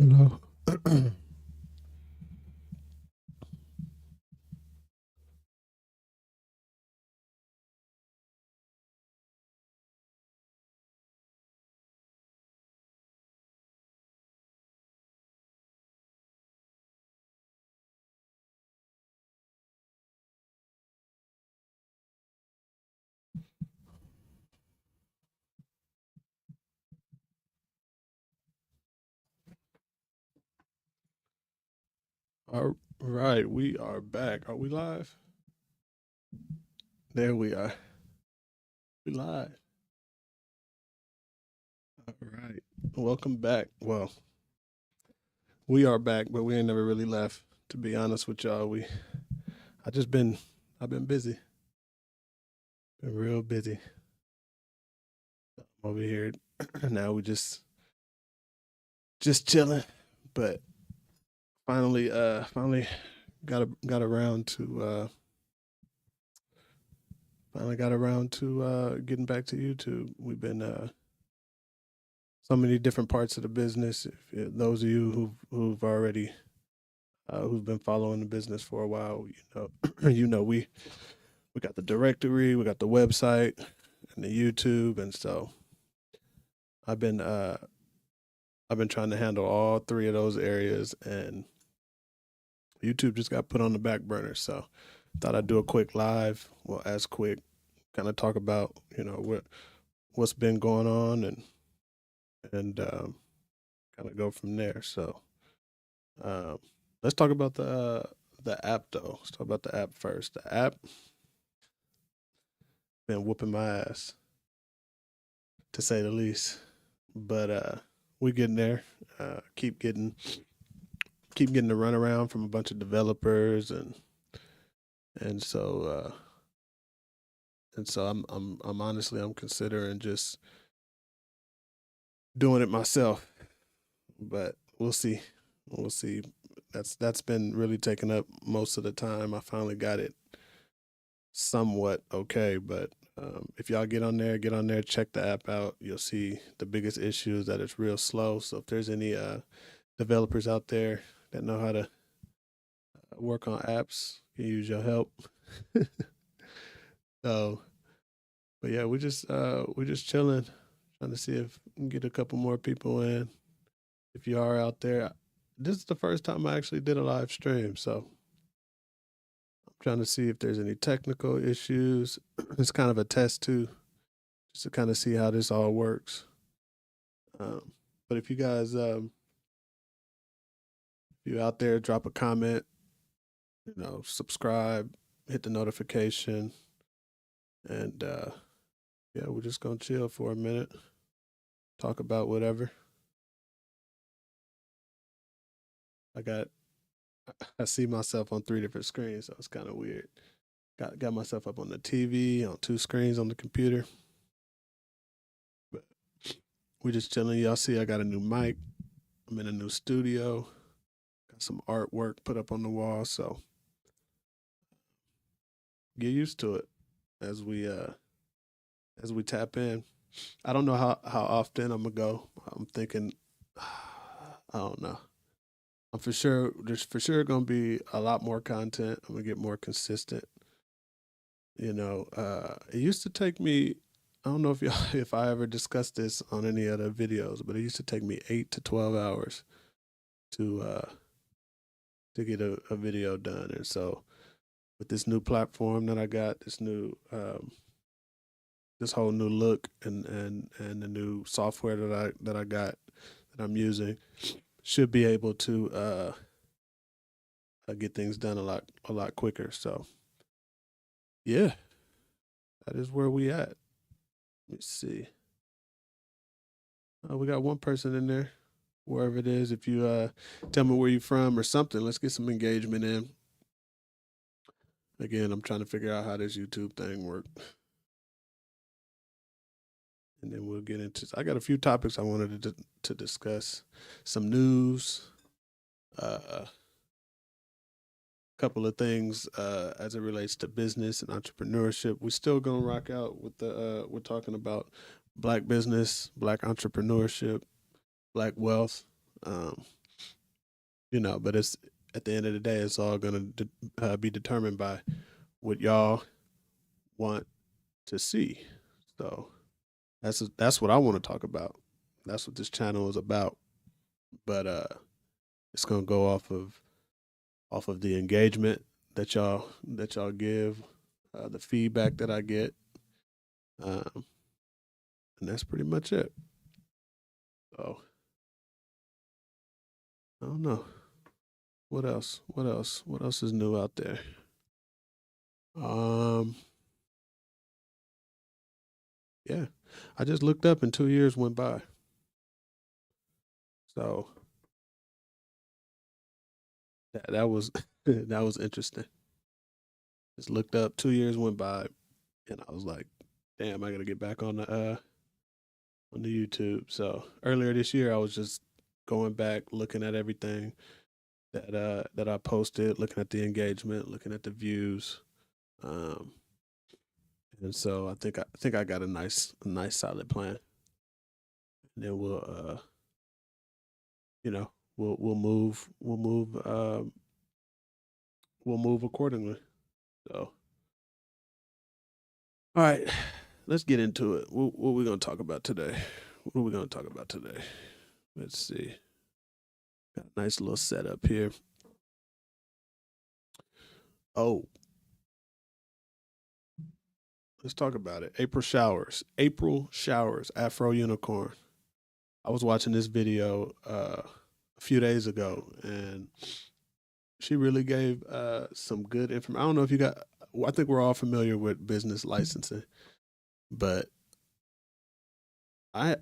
Hello. All right, we are back. Are we live? There we are. We live. All right. Welcome back. Well, we are back, but we ain't never really left. To be honest with y'all, I just been I've been busy. Been real busy. I'm over here now we just chilling. But finally got around to getting back to YouTube. We've been so many different parts of the business. If those of you who've already who've been following the business for a while, we got the directory, we got the website, and the YouTube, and so I've been uh I've been trying to handle all three of those areas, and YouTube just got put on the back burner. So thought I'd do a quick live, well, as quick, kind of talk about what's been going on, and kind of go from there. So um, let's talk about the app though. Let's talk about the app first. The app been whooping my ass, to say the least. But we getting there. Keep getting the runaround from a bunch of developers, and so I'm honestly I'm considering just doing it myself. But we'll see. We'll see. That's been really taking up most of the time. I finally got it somewhat okay, but if y'all get on there, check the app out. You'll see the biggest issue is that it's real slow. So if there's any developers out there that know how to work on apps, can use your help. So, but yeah, we're just chilling, trying to see if we can get a couple more people in. If you are out there, this is the first time I actually did a live stream, so I'm trying to see if there's any technical issues. It's kind of a test too, just to kind of see how this all works. Um, but if you guys, if you out there, drop a comment, subscribe, hit the notification, and yeah, we're just gonna chill for a minute, talk about whatever. I got, I see myself on three different screens, so it's kind of weird. Got myself up on the TV, on two screens on the computer. But we just chilling. Y'all see, I got a new mic. I'm in a new studio. Got some artwork put up on the wall, so get used to it as we tap in. I don't know how often I'm gonna go. I'm thinking, I don't know. I'm for sure there's for sure gonna be a lot more content. I'm gonna get more consistent. It used to take me. I don't know if y'all if I ever discussed this on any other videos, but it used to take me 8 to 12 hours to get a video done. And so with this new platform that I got, this whole new look and the new software that I got that I'm using should be able to get things done a lot quicker. So yeah, that is where we at. Let me see. We got one person in there, wherever it is. If you tell me where you're from or something, let's get some engagement in. Again, I'm trying to figure out how this YouTube thing works. And then we'll get into. I got a few topics I wanted to discuss, some news, a couple of things as it relates to business and entrepreneurship. We're still gonna rock out with the. We're talking about black business, black entrepreneurship, black wealth. Um, but it's at the end of the day, it's all going to be determined by what y'all want to see. So that's what I want to talk about. That's what this channel is about. But it's gonna go off of the engagement that y'all give, the feedback that I get, and that's pretty much it. So I don't know what else. What else is new out there? Yeah, I just looked up and 2 years went by. So that was that was interesting. Just looked up, 2 years went by, and I was like, damn, I gotta get back on the YouTube. So earlier this year, I was just going back, looking at everything that I posted, looking at the engagement, looking at the views, um, and so I think I got a nice solid plan. And then we'll move accordingly. So, all right, let's get into it. What are we gonna talk about today? What are we gonna talk about today? Let's see. Got a nice little setup here. Oh, let's talk about it. April showers, Afro unicorn. I was watching this video a few days ago, and she really gave some good information. I don't know if you got. I think we're all familiar with business licensing, but I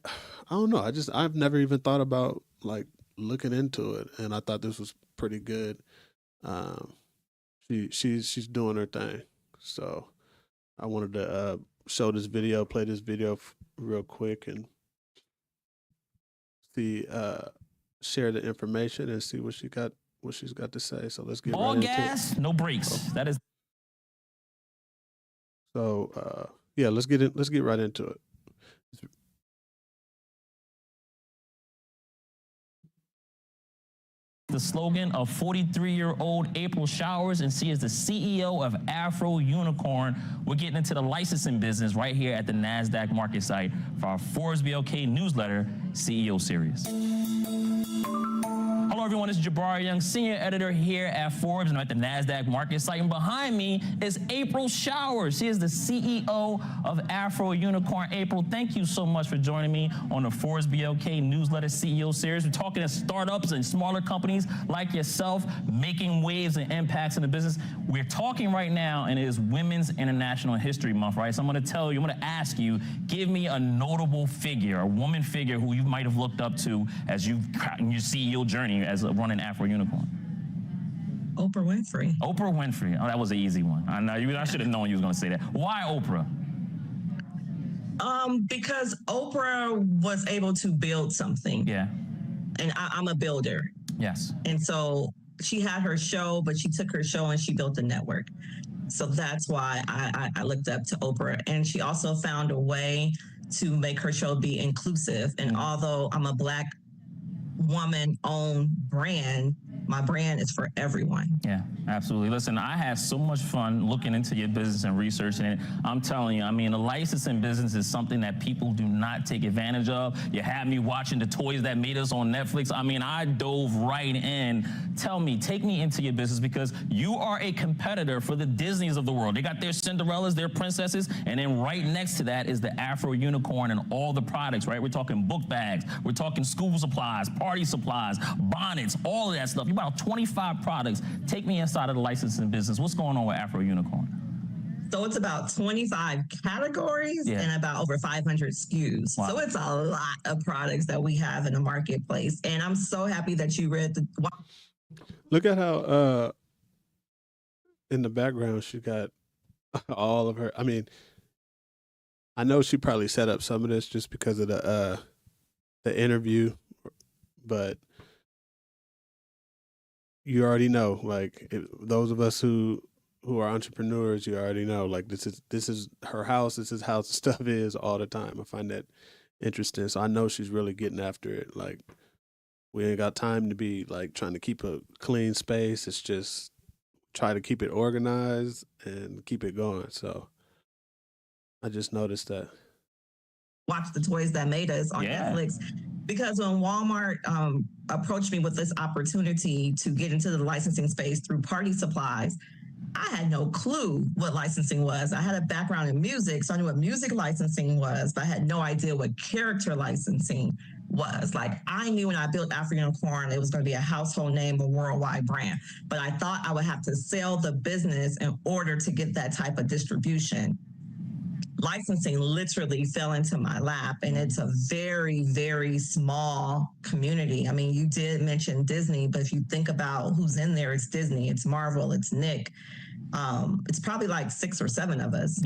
don't know. I've never even thought about like looking into it, and I thought this was pretty good. She's doing her thing, so I wanted to play this video real quick, and see share the information and see what she's got to say. So let's get all right gas, into it. No brakes. That is. So yeah, let's get right into it. The slogan of 43-year-old April Showers, and she is the CEO of Afro Unicorn. We're getting into the licensing business right here at the NASDAQ market site for our Forbes BLK newsletter CEO series. Hello, everyone. It's Jabari Young, senior editor here at Forbes, and I'm at the NASDAQ market site. And behind me is April Showers. She is the CEO of Afro Unicorn. April, thank you so much for joining me on the Forbes BLK newsletter CEO series. We're talking to startups and smaller companies like yourself, making waves and impacts in the business. We're talking right now, and it is Women's International History Month, right? So I'm going to ask you, give me a notable figure, a woman figure who you might have looked up to as you've gotten your CEO journey as running Afro Unicorn. Oprah Winfrey. Oprah Winfrey. Oh, that was an easy one. I know I should have known you was going to say that. Why Oprah? Because Oprah was able to build something. Yeah. And I'm a builder. Yes. And so she had her show, but she took her show and she built a network. So that's why I looked up to Oprah. And she also found a way to make her show be inclusive. And although I'm a Black woman-owned brand, my brand is for everyone. Yeah, absolutely. Listen, I had so much fun looking into your business and researching it. I'm telling you, I mean, the licensing business is something that people do not take advantage of. You had me watching The Toys That Made Us on Netflix. I mean, I dove right in. Take me into your business, because you are a competitor for the Disneys of the world. They got their Cinderellas, their princesses, and then right next to that is the Afro Unicorn and all the products, right? We're talking book bags, we're talking school supplies, party supplies, bonnets, all of that stuff. About 25 products. Take me inside of the licensing business. What's going on with Afro Unicorn? So it's about 25 categories and about over 500 SKUs. Wow. So it's a lot of products that we have in the marketplace. And I'm so happy that you read the... Look at how in the background she got all of her... I mean, I know she probably set up some of this just because of the interview, but you already know, like, those of us who are entrepreneurs, you already know, like, this is her house. This is how stuff is all the time. I find that interesting. So I know she's really getting after it. Like, We ain't got time to be like trying to keep a clean space. It's just try to keep it organized and keep it going. So I just noticed that. Watch The Toys That Made Us on Netflix, because when Walmart approached me with this opportunity to get into the licensing space through party supplies, I had no clue what licensing was. I had a background in music, so I knew what music licensing was, but I had no idea what character licensing was. Like, I knew when I built Afro Unicorn, it was going to be a household name, a worldwide brand, but I thought I would have to sell the business in order to get that type of distribution. Licensing literally fell into my lap, and it's a very, very small community. I mean, you did mention Disney, but if you think about who's in there, it's Disney, it's Marvel, it's Nick. It's probably like 6 or 7 of us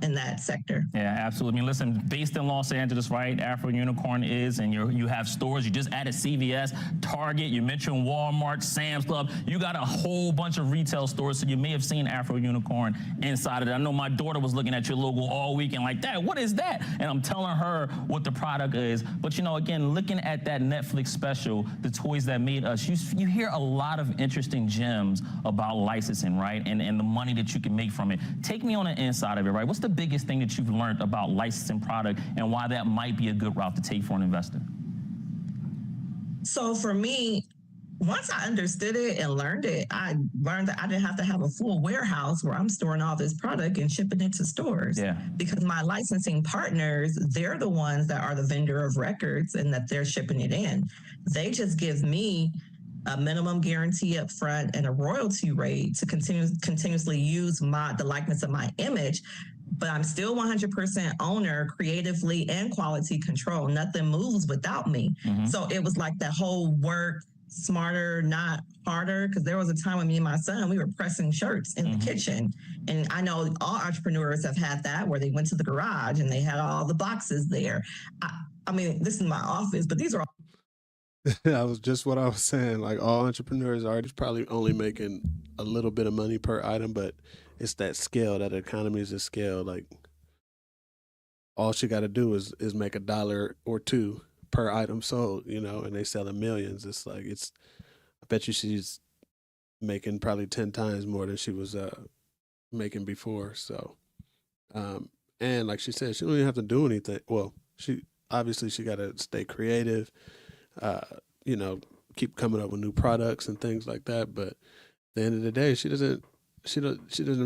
in that sector. Yeah, absolutely. I mean, listen, based in Los Angeles, right? Afro Unicorn is, and you have stores. You just added CVS, Target. You mentioned Walmart, Sam's Club. You got a whole bunch of retail stores, so you may have seen Afro Unicorn inside of it. I know my daughter was looking at your logo all weekend like, Dad, what is that? And I'm telling her what the product is. But, you know, again, looking at that Netflix special, The Toys That Made Us, you hear a lot of interesting gems about licensing, right? And the money that you can make from it. Take me on the inside of it, right? What's the biggest thing that you've learned about licensing product and why that might be a good route to take for an investor? So for me, once I understood it and learned it, I learned that I didn't have to have a full warehouse where I'm storing all this product and shipping it to stores. Yeah. Because my licensing partners, they're the ones that are the vendor of records and that they're shipping it in. They just give me a minimum guarantee up front and a royalty rate to continuously use the likeness of my image. But I'm still 100% owner, creatively and quality control. Nothing moves without me. Mm-hmm. So it was like that whole work smarter, not harder. Because there was a time when me and my son, we were pressing shirts in the kitchen. And I know all entrepreneurs have had that, where they went to the garage and they had all the boxes there. I mean, this is my office, but these are all. That was just what I was saying. Like, all entrepreneurs are just probably only making a little bit of money per item, but it's that scale, that economies of scale. Like, all she got to do is make $1 or $2 per item sold, you know, and they selling millions. It's like, I bet you she's making probably 10 times more than she was making before. So, and like she said, she don't even have to do anything. Well, she got to stay creative, you know, keep coming up with new products and things like that. But at the end of the day, she doesn't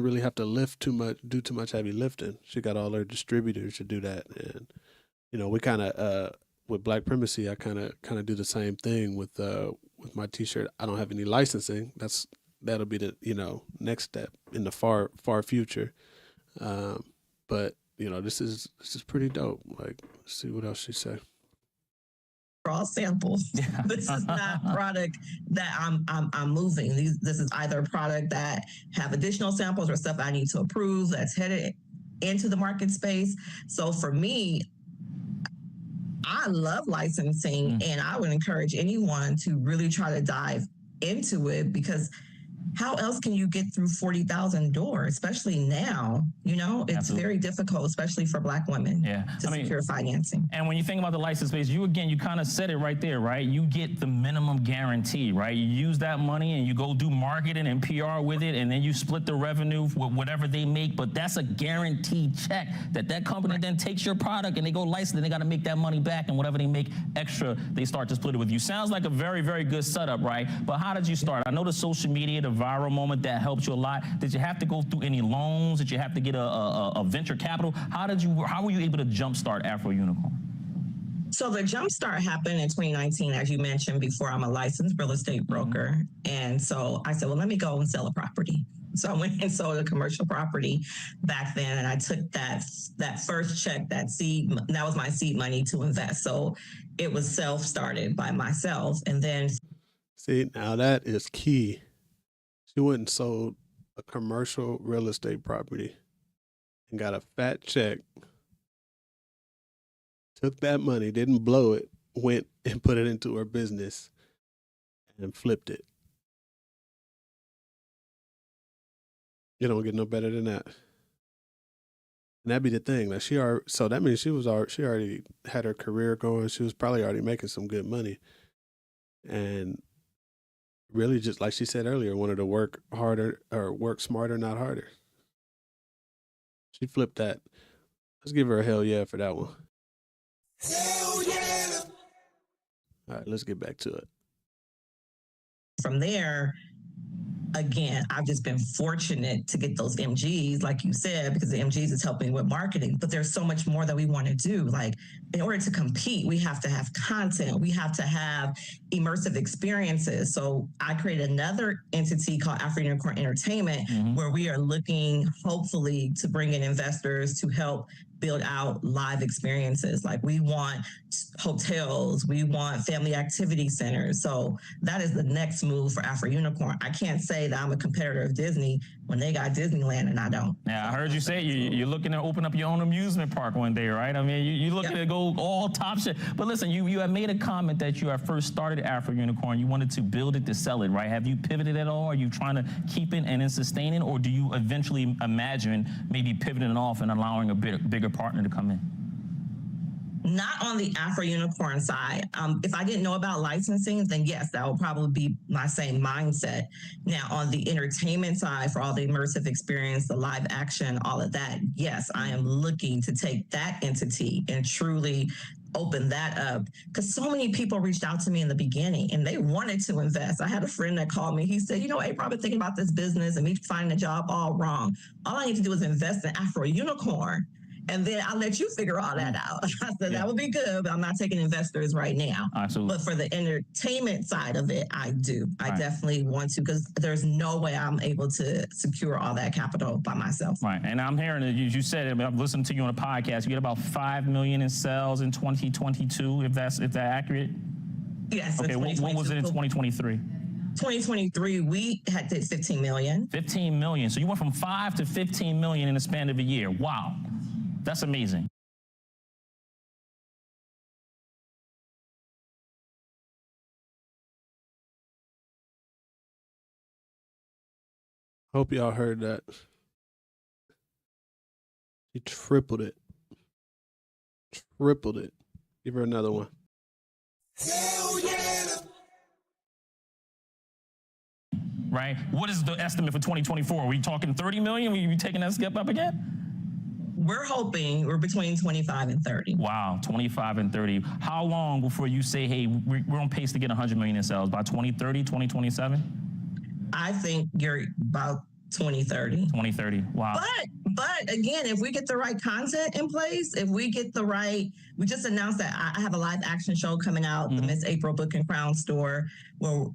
really have to do too much heavy lifting. She got all her distributors to do that. And, you know, we kind of, with Black Primacy, I kind of do the same thing with my t-shirt. I don't have any licensing. That'll be the, you know, next step in the far future. But, you know, this is pretty dope. Like, let's see what else she say. All samples. Yeah. This is not product that I'm moving. This is either a product that have additional samples or stuff I need to approve that's headed into the market space. So for me, I love licensing, and I would encourage anyone to really try to dive into it, because how else can you get through 40,000 doors, especially now? You know, it's very difficult, especially for Black women, to secure financing. And when you think about the license space, you kind of said it right there, right? You get the minimum guarantee, right? You use that money and you go do marketing and PR with it, and then you split the revenue with whatever they make. But that's a guaranteed check that company then takes your product and they go license, and they got to make that money back, and whatever they make extra, they start to split it with you. Sounds like a very, very good setup, right? But how did you start? I know the social media, the viral moment, that helped you a lot. Did you have to go through any loans? Did you have to get a venture capital? How were you able to jumpstart Afro Unicorn? So the jumpstart happened in 2019, as you mentioned before. I'm a licensed real estate broker. And so I said, well, let me go and sell a property. So I went and sold a commercial property back then, and I took that first check, that was my seed money to invest. So it was self-started by myself. And then, see, now that is key. She went and sold a commercial real estate property and got a fat check, took that money, didn't blow it, went and put it into her business and flipped it. You don't get no better than that. And that'd be the thing. Like, so that means she already had her career going. She was probably already making some good money. and really, just like she said earlier, wanted to work harder or work smarter, not harder. She flipped that. Let's give her a hell yeah for that one. Hell yeah! All right, let's get back to it. From there, again, I've just been fortunate to get those MGs, like you said, because the MGs is helping with marketing. But there's so much more that we want to do. Like, in order to compete, we have to have content. We have to have immersive experiences. So I created another entity called Afro Unicorn Entertainment, where we are looking, hopefully, to bring in investors to help build out live experiences. Like, we want hotels, we want family activity centers. So that is the next move for Afro Unicorn. I can't say that I'm a competitor of Disney when they got Disneyland and I don't. Yeah, I heard you say you're looking to open up your own amusement park one day, right? I mean, you're looking to go all top shit. But listen, you have made a comment that you have first started Afro Unicorn. You wanted to build it to sell it, right? Have you pivoted at all? Are you trying to keep it and then sustain it? Or do you eventually imagine maybe pivoting off and allowing a bigger partner to come in? Not on the Afro Unicorn side. If I didn't know about licensing, then yes, that would probably be my same mindset. Now, on the entertainment side, for all the immersive experience, the live action, all of that, yes, I am looking to take that entity and truly open that up, because so many people reached out to me in the beginning and they wanted to invest. I had a friend that called me. He said, April, I've been thinking about this business and me finding a job all wrong. All I need to do is invest in Afro Unicorn, and then I'll let you figure all that out. I said, that would be good, but I'm not taking investors right now. Absolutely. But for the entertainment side of it, I do. I definitely want to, because there's no way I'm able to secure all that capital by myself. Right. And I'm hearing that you said it, I've listened to you on a podcast, you get about 5 million in sales in 2022, if that's accurate? Yes. Okay, what was it in 2023? 2023, we had 15 million. 15 million. So you went from 5 to 15 million in the span of a year. Wow. That's amazing. Hope y'all heard that. She tripled it. Tripled it. Give her another one. Hell yeah! Right? What is the estimate for 2024? Are we talking 30 million? Are you taking that step up again? We're hoping we're between 25 and 30. Wow, 25 and 30. How long before you say, hey, we're on pace to get 100 million in sales? By 2030, 2027? I think you're about 2030. 2030, wow. But again, if we get the right content in place, if we get the right, we just announced that I have a live action show coming out, the Miss April Book and Crown store, where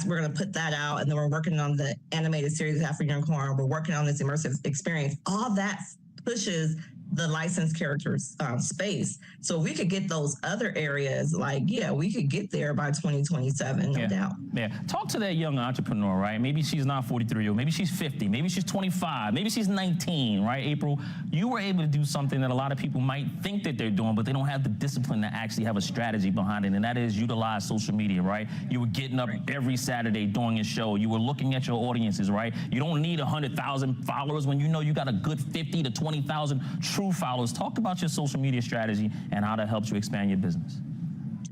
we're going to put that out. And then we're working on the animated series Afro Unicorn. We're working on this immersive experience. All that pushes the licensed characters space. So we could get those other areas, like, we could get there by 2027, no doubt. Yeah. Talk to that young entrepreneur, right? Maybe she's not 43 years old, maybe she's 50, maybe she's 25, maybe she's 19, right? April, you were able to do something that a lot of people might think that they're doing, but they don't have the discipline to actually have a strategy behind it, and that is utilize social media, right? You were getting up every Saturday doing a show. You were looking at your audiences, right? You don't need 100,000 followers when you know you got a good 50 to 20,000 true followers. Talk about your social media strategy and how that helps you expand your business.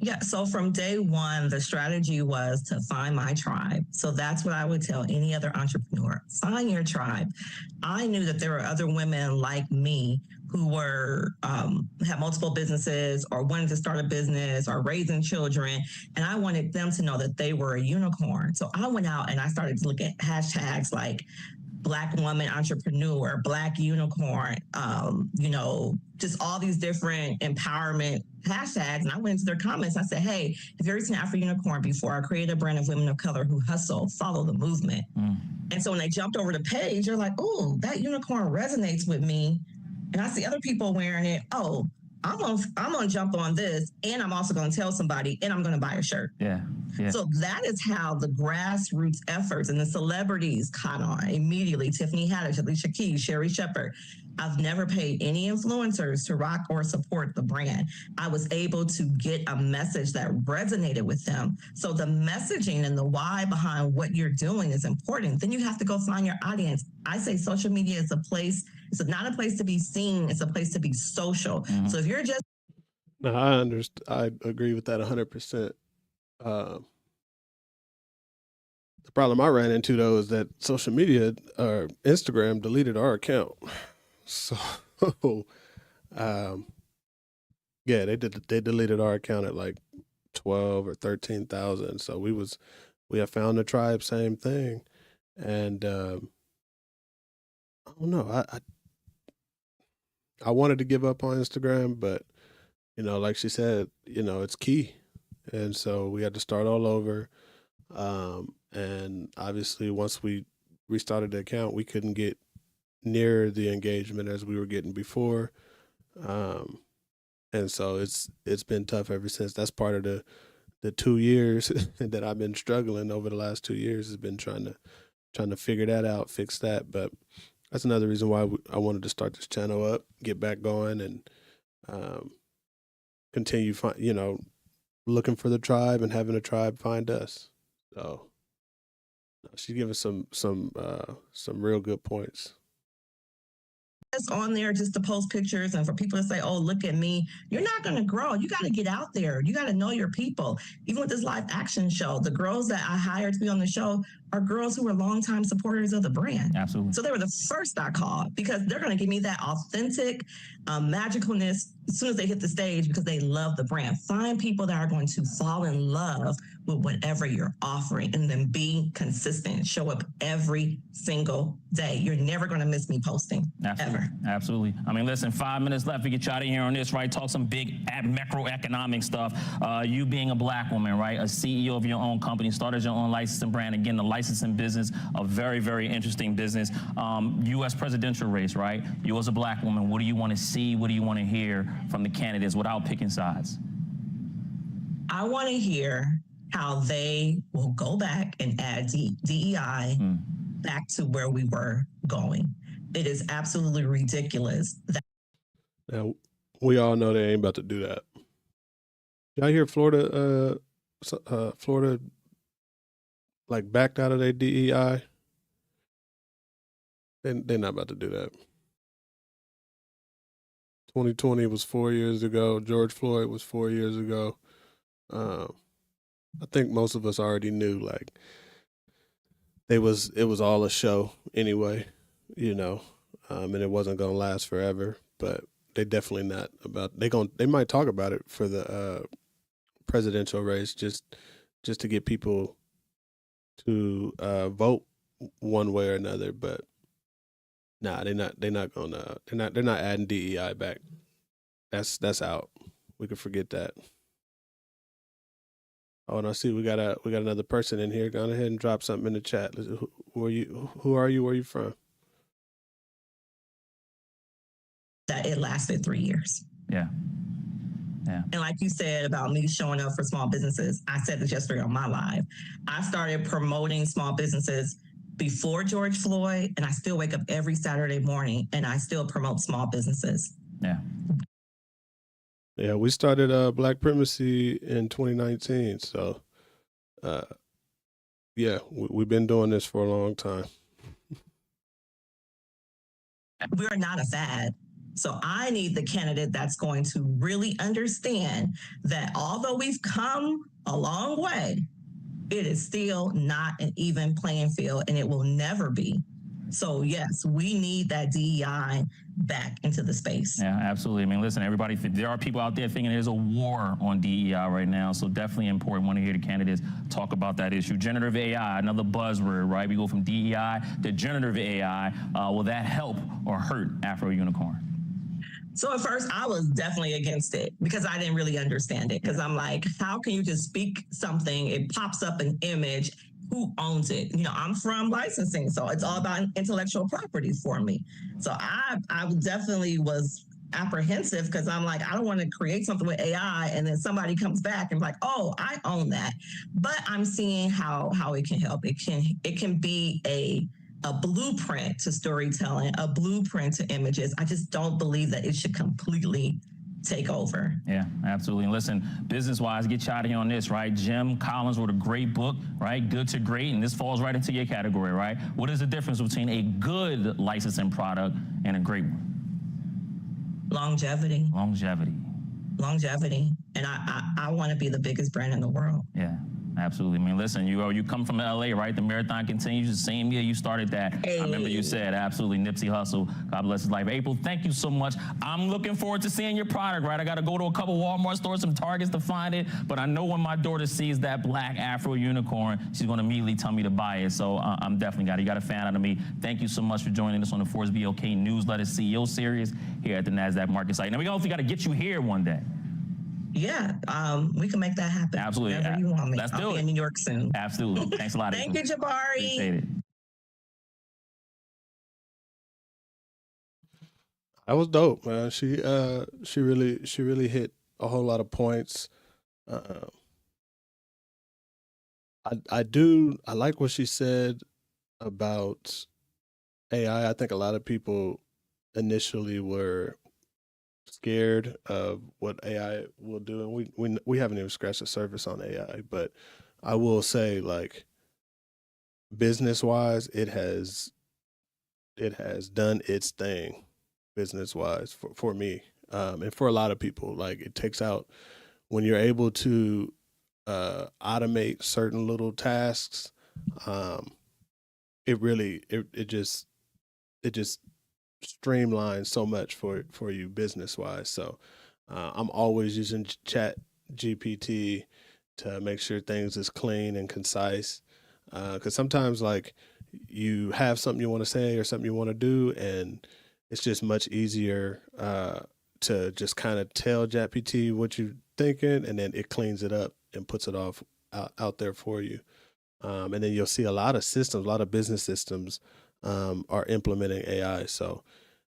Yeah, so from day one, the strategy was to find my tribe. So that's what I would tell any other entrepreneur. Find your tribe. I knew that there were other women like me who were had multiple businesses or wanted to start a business or raising children, and I wanted them to know that they were a unicorn. So I went out and I started to look at hashtags like Black woman entrepreneur, Black unicorn, just all these different empowerment hashtags. And I went into their comments. I said, hey, have you ever seen Afro Unicorn before? I created a brand of women of color who hustle, follow the movement. And so when they jumped over the page, they're like, oh, that unicorn resonates with me. And I see other people wearing it. Oh, I'm gonna jump on this, and I'm also gonna tell somebody, and I'm gonna buy a shirt. Yeah. So that is how the grassroots efforts and the celebrities caught on immediately. Tiffany Haddish, Alicia Keys, Sherry Shepherd. I've never paid any influencers to rock or support the brand. I was able to get a message that resonated with them. So the messaging and the why behind what you're doing is important. Then you have to go find your audience. I say social media is a place, it's not a place to be seen, it's a place to be social. So if you're just... No, I agree with that 100%. problem I ran into though is that social media or Instagram deleted our account. So, yeah, they deleted our account at like 12 or 13,000. So we have found the tribe, same thing, and I don't know. I wanted to give up on Instagram, but like she said, it's key, and so we had to start all over. And obviously, once we restarted the account, we couldn't get near the engagement as we were getting before. And so it's been tough ever since. That's part of the 2 years that I've been struggling over the last 2 years, has been trying to figure that out, fix that. But that's another reason why I wanted to start this channel up, get back going, and continue looking for the tribe and having the tribe find us. So she's giving some real good points. It's on there just to post pictures and for people to say, oh, look at me. You're not going to grow. You got to get out there. You got to know your people. Even with this live action show, the girls that I hired to be on the show are girls who were longtime supporters of the brand. Absolutely. So they were the first I called because they're going to give me that authentic magicalness as soon as they hit the stage because they love the brand. Find people that are going to fall in love with whatever you're offering and then be consistent. Show up every single day. You're never going to miss me posting. Absolutely. Ever. Absolutely. I mean, listen, 5 minutes left. We get you out of here on this, right? Talk some big macroeconomic stuff. You being a black woman, right? A CEO of your own company, started your own licensing brand. Again, the licensing business, a very, very interesting business. U.S. presidential race, right? You as a black woman, what do you want to see? What do you want to hear from the candidates without picking sides? I want to hear how they will go back and add DEI back to where we were going. It is absolutely ridiculous. Now, we all know they ain't about to do that. Y'all hear Florida, Florida, like backed out of their DEI? They're not about to do that. 2020 was 4 years ago. George Floyd was 4 years ago. I think most of us already knew, like, it was all a show anyway, and it wasn't gonna last forever. But they definitely not about. They might talk about it for the presidential race, just to get people to vote one way or another. But nah, they're not adding DEI back. That's out. We could forget that. Oh, and I see we got another person in here. Go ahead and drop something in the chat. Who are you? Where are you from? That it lasted 3 years. Yeah. Yeah. And like you said about me showing up for small businesses, I said this yesterday on my live. I started promoting small businesses before George Floyd, and I still wake up every Saturday morning and I still promote small businesses. Yeah. Yeah, we started Black Primacy in 2019. So, yeah, we've been doing this for a long time. We are not a fad. So I need the candidate that's going to really understand that although we've come a long way, it is still not an even playing field, and it will never be. So yes, we need that DEI back into the space. Yeah, absolutely. I mean, listen, everybody, there are people out there thinking there's a war on DEI right now. So definitely important. Want to hear the candidates talk about that issue. Generative AI, another buzzword, right? We go from DEI to generative AI. Will that help or hurt Afro Unicorn? So at first I was definitely against it because I didn't really understand it. Because I'm like, how can you just speak something? It pops up an image. Who owns it? I'm from licensing, so it's all about intellectual property for me. So I definitely was apprehensive because I'm like, I don't want to create something with AI and then somebody comes back and like, oh, I own that. But I'm seeing how it can help. It can be a blueprint to storytelling, a blueprint to images. I just don't believe that it should completely take over. Yeah, absolutely. And listen, business-wise, get you out of here on this, right? Jim Collins wrote a great book, right? Good to Great, and this falls right into your category, right? What is the difference between a good licensing product and a great one? Longevity. Longevity. Longevity. And I want to be the biggest brand in the world. Yeah. Absolutely. I mean, listen, you come from LA, right? The marathon continues the same year you started that. I remember you said absolutely Nipsey Hussle. God bless his life. April, thank you so much. I'm looking forward to seeing your product, right? I got to go to a couple Walmart stores, some Targets to find it. But I know when my daughter sees that black Afro unicorn, she's going to immediately tell me to buy it. So I'm definitely got it. You got a fan out of me. Thank you so much for joining us on the Forbes BOK newsletter CEO series here at the NASDAQ market site. Now, we also got to get you here one day. Yeah, we can make that happen. Absolutely. Whenever you want me. Let's do I'll it. be in New York soon. Absolutely. Thanks a lot. Thank you, Jabari. Appreciate it. That was dope, man. She really hit a whole lot of points. I like what she said about AI. I think a lot of people initially were scared of what AI will do, and we haven't even scratched the surface on AI. But I will say, like, business wise, it has done its thing, business wise, for me, and for a lot of people. Like, it takes out, when you're able to automate certain little tasks, it just streamlines so much for you business wise. So I'm always using Chat GPT to make sure things is clean and concise. Because sometimes, like, you have something you want to say or something you want to do, and it's just much easier to just kind of tell ChatGPT what you're thinking, and then it cleans it up and puts it off out there for you. And then you'll see a lot of business systems are implementing AI. So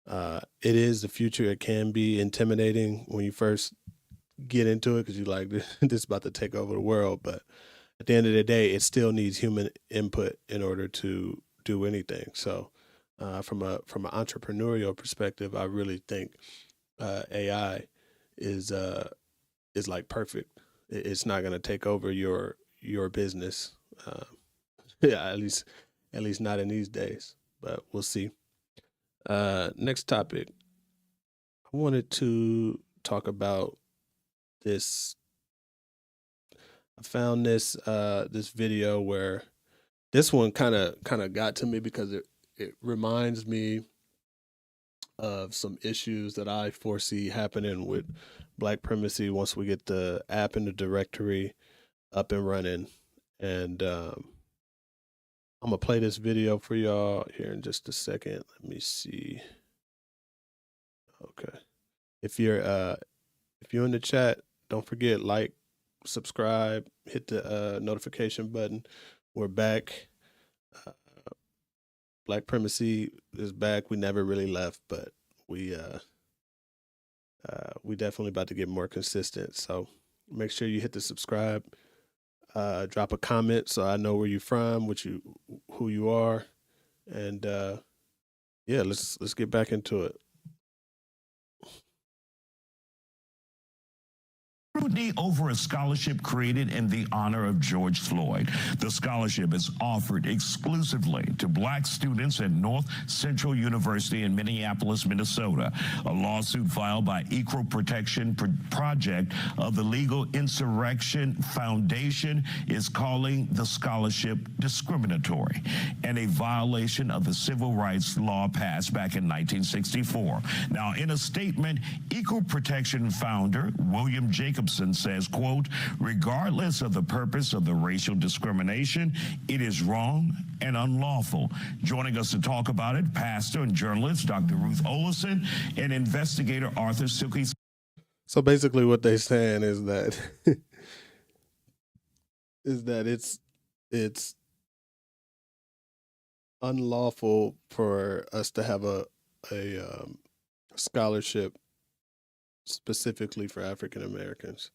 it is the future. It can be intimidating when you first get into it, because you're like, this is about to take over the world. But at the end of the day, it still needs human input in order to do anything. So from an entrepreneurial perspective, I really think AI is like perfect. It's not going to take over your business. Yeah, at least not in these days. But we'll see. Next topic. I wanted to talk about this. I found this video where this one kind of got to me, because it reminds me of some issues that I foresee happening with Black Primacy once we get the app and the directory up and running. And I'm gonna play this video for y'all here in just a second. Let me see. Okay. If you're in the chat, don't forget, like, subscribe, hit the notification button. We're back. Black Primacy is back. We never really left, but we definitely about to get more consistent. So make sure you hit the subscribe. Drop a comment so I know where you're from, who you are, and yeah, let's get back into it. Scrutiny over a scholarship created in the honor of George Floyd. The scholarship is offered exclusively to Black students at North Central University in Minneapolis, Minnesota. A lawsuit filed by Equal Protection Project of the Legal Insurrection Foundation is calling the scholarship discriminatory and a violation of the civil rights law passed back in 1964. Now, in a statement, Equal Protection founder William Jacobson says, quote, regardless of the purpose of the racial discrimination, it is wrong and unlawful. Joining us to talk about it, pastor and journalist Dr. Ruth Olison and investigator Arthur Silky. So basically what they're saying is that it's unlawful for us to have a scholarship specifically for African Americans.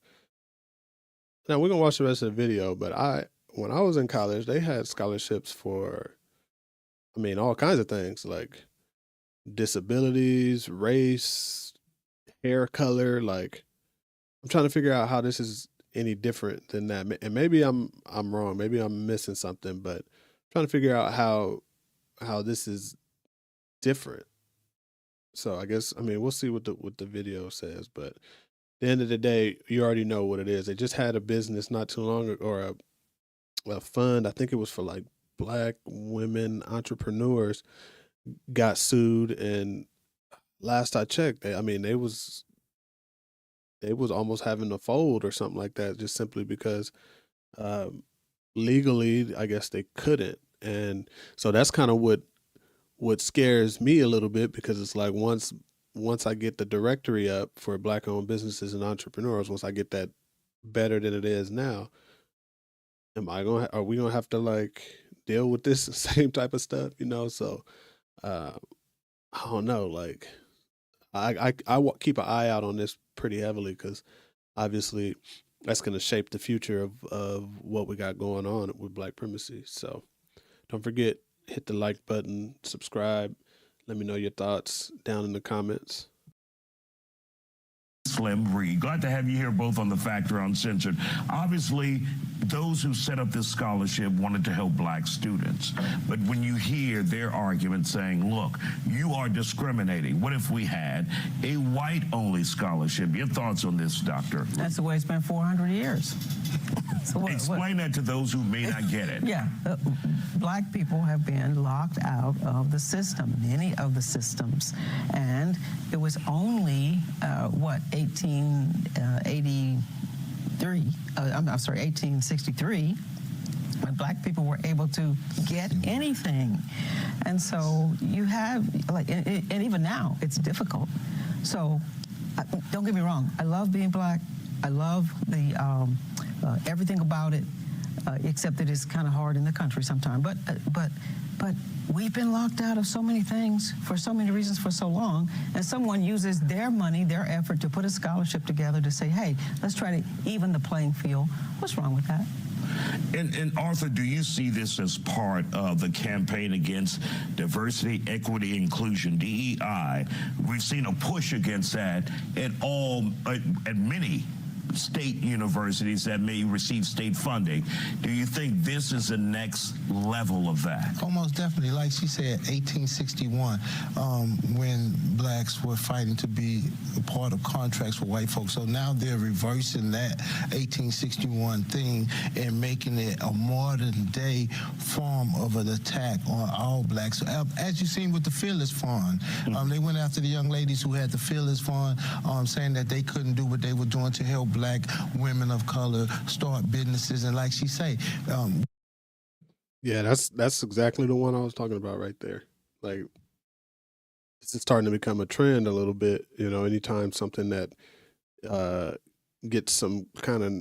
Now we're gonna watch the rest of the video, but when I was in college, they had scholarships for, all kinds of things, like disabilities, race, hair color. Like, I'm trying to figure out how this is any different than that. And maybe I'm wrong. Maybe I'm missing something, but I'm trying to figure out how this is different. So I guess, we'll see what the video says, but at the end of the day, you already know what it is. They just had a business not too long ago, or fund. I think it was for like Black women entrepreneurs got sued, and last I checked, they was almost having to fold or something like that, just simply because legally, I guess they couldn't. And so that's kind of what scares me a little bit, because it's like once I get the directory up for Black owned businesses and entrepreneurs, once I get that better than it is now, are we gonna have to like deal with this same type of stuff, So I don't know, like I keep an eye out on this pretty heavily, because obviously that's going to shape the future of what we got going on with Black Primacy. So don't forget, hit the like button, subscribe. Let me know your thoughts down in the comments. Slim Reed. Glad to have you here both on The Factor Uncensored. Obviously, those who set up this scholarship wanted to help Black students. But when you hear their argument saying, look, you are discriminating. What if we had a white-only scholarship? Your thoughts on this, Doctor? That's the way it's been 400 years. So Explain that to those who may not get it. Yeah. Black people have been locked out of the system, many of the systems. And it was only, 1863, when Black people were able to get anything. And so you have, and even now, it's difficult. So don't get me wrong, I love being Black. I love the everything about it, except that it's kind of hard in the country sometimes. But we've been locked out of so many things for so many reasons for so long, and someone uses their money, their effort to put a scholarship together to say, hey, let's try to even the playing field. What's wrong with that? And Arthur, do you see this as part of the campaign against diversity, equity, inclusion, DEI? We've seen a push against that at many state universities that may receive state funding. Do you think this is the next level of that? Almost definitely. Like she said, 1861, when Blacks were fighting to be a part of contracts with white folks. So now they're reversing that 1861 thing and making it a modern day form of an attack on all Blacks. As you've seen with the Fearless Fund, they went after the young ladies who had the Fearless Fund, saying that they couldn't do what they were doing to help Black women of color start businesses. And like she say, yeah, that's exactly the one I was talking about right there. Like, it's starting to become a trend a little bit, anytime something that gets some kind of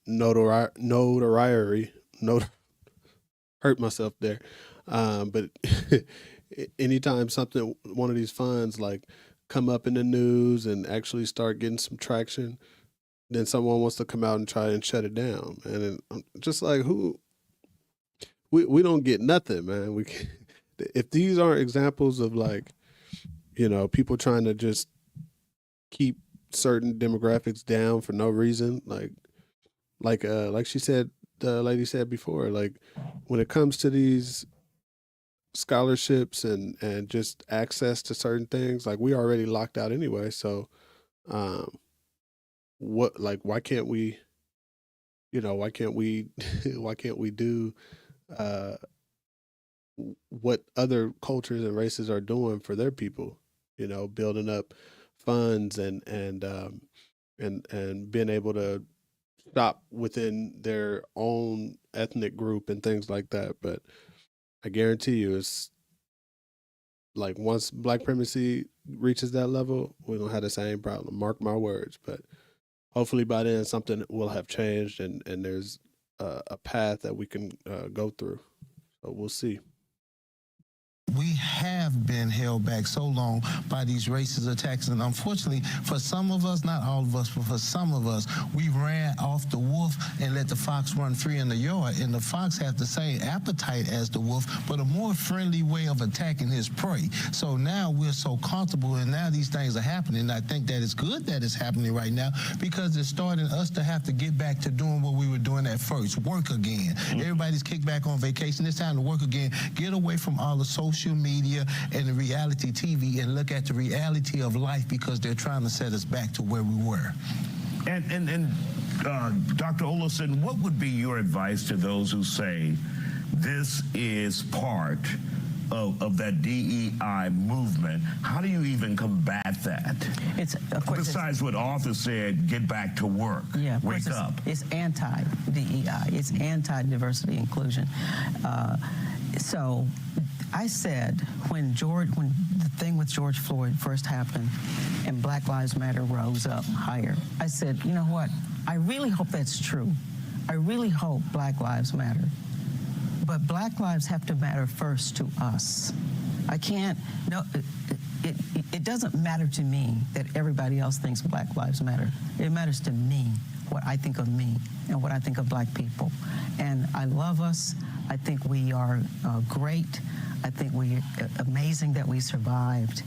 notoriety, hurt myself there. But anytime one of these funds like come up in the news and actually start getting some traction, then someone wants to come out and try and shut it down. And I'm just like, we don't get nothing, man. If these aren't examples of like, people trying to just keep certain demographics down for no reason, like she said, the lady said before, like when it comes to these scholarships and just access to certain things, like we already locked out anyway. So, why can't we do what other cultures and races are doing for their people, building up funds and being able to stop within their own ethnic group and things like that. But I guarantee you, it's like once Black Primacy reaches that level, we're gonna have the same problem. Mark my words. But hopefully by then something will have changed and there's a path that we can go through. So we'll see. We have been held back so long by these racist attacks, and unfortunately for some of us, not all of us, but for some of us, we ran off the wolf and let the fox run free in the yard, and the fox has the same appetite as the wolf, but a more friendly way of attacking his prey. So now we're so comfortable, and now these things are happening, and I think that it's good that it's happening right now, because it's starting us to have to get back to doing what we were doing at first, work again. Everybody's kicked back on vacation. It's time to work again. Get away from all the social media and the reality TV and look at the reality of life, because they're trying to set us back to where we were. And Dr. Olson, what would be your advice to those who say this is part of that DEI movement? How do you even combat that? It's, of course, besides what Arthur said, get back to work, yeah, wake up. It's anti-DEI. It's anti-diversity inclusion. So I said when the thing with George Floyd first happened and Black Lives Matter rose up higher, I said, you know what? I really hope that's true. I really hope Black Lives Matter. But Black lives have to matter first to us. I can't, no, it doesn't matter to me that everybody else thinks Black Lives Matter. It matters to me what I think of me and what I think of Black people. And I love us. I think we are great. I think we're amazing that we survived.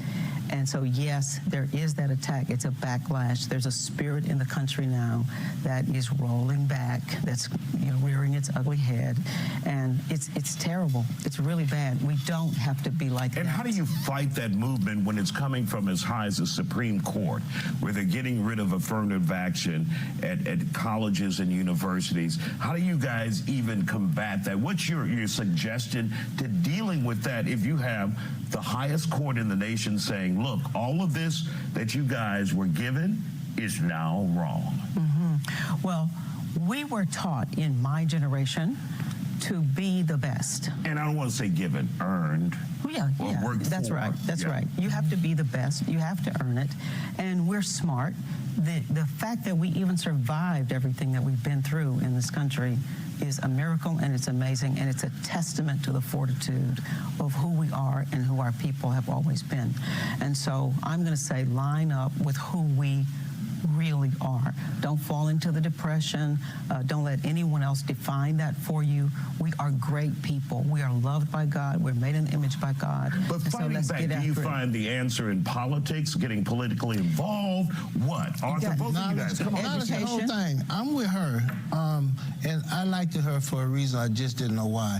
And so, yes, there is that attack. It's a backlash. There's a spirit in the country now that is rolling back, that's rearing its ugly head. And it's terrible. It's really bad. We don't have to be like that. And how do you fight that movement when it's coming from as high as the Supreme Court, where they're getting rid of affirmative action at colleges and universities? How do you guys even combat that? What's your suggestion to dealing with that if you have the highest court in the nation saying, look, all of this that you guys were given is now wrong? Mm-hmm. Well, we were taught in my generation to be the best. And I don't want to say given, earned. Yeah, that's right. That's right. You have to be the best. You have to earn it. And we're smart. The fact that we even survived everything that we've been through in this country is a miracle, and it's amazing, and it's a testament to the fortitude of who we are and who our people have always been. And so I'm going to say line up with who we really are. Don't fall into the depression. Don't let anyone else define that for you. We are great people. We are loved by God. We're made in the image by God. But fighting back, do you find the answer in politics, getting politically involved? What? Arthur, both of you guys, come on. That's the whole thing. I'm with her, and I liked her for a reason. I just didn't know why.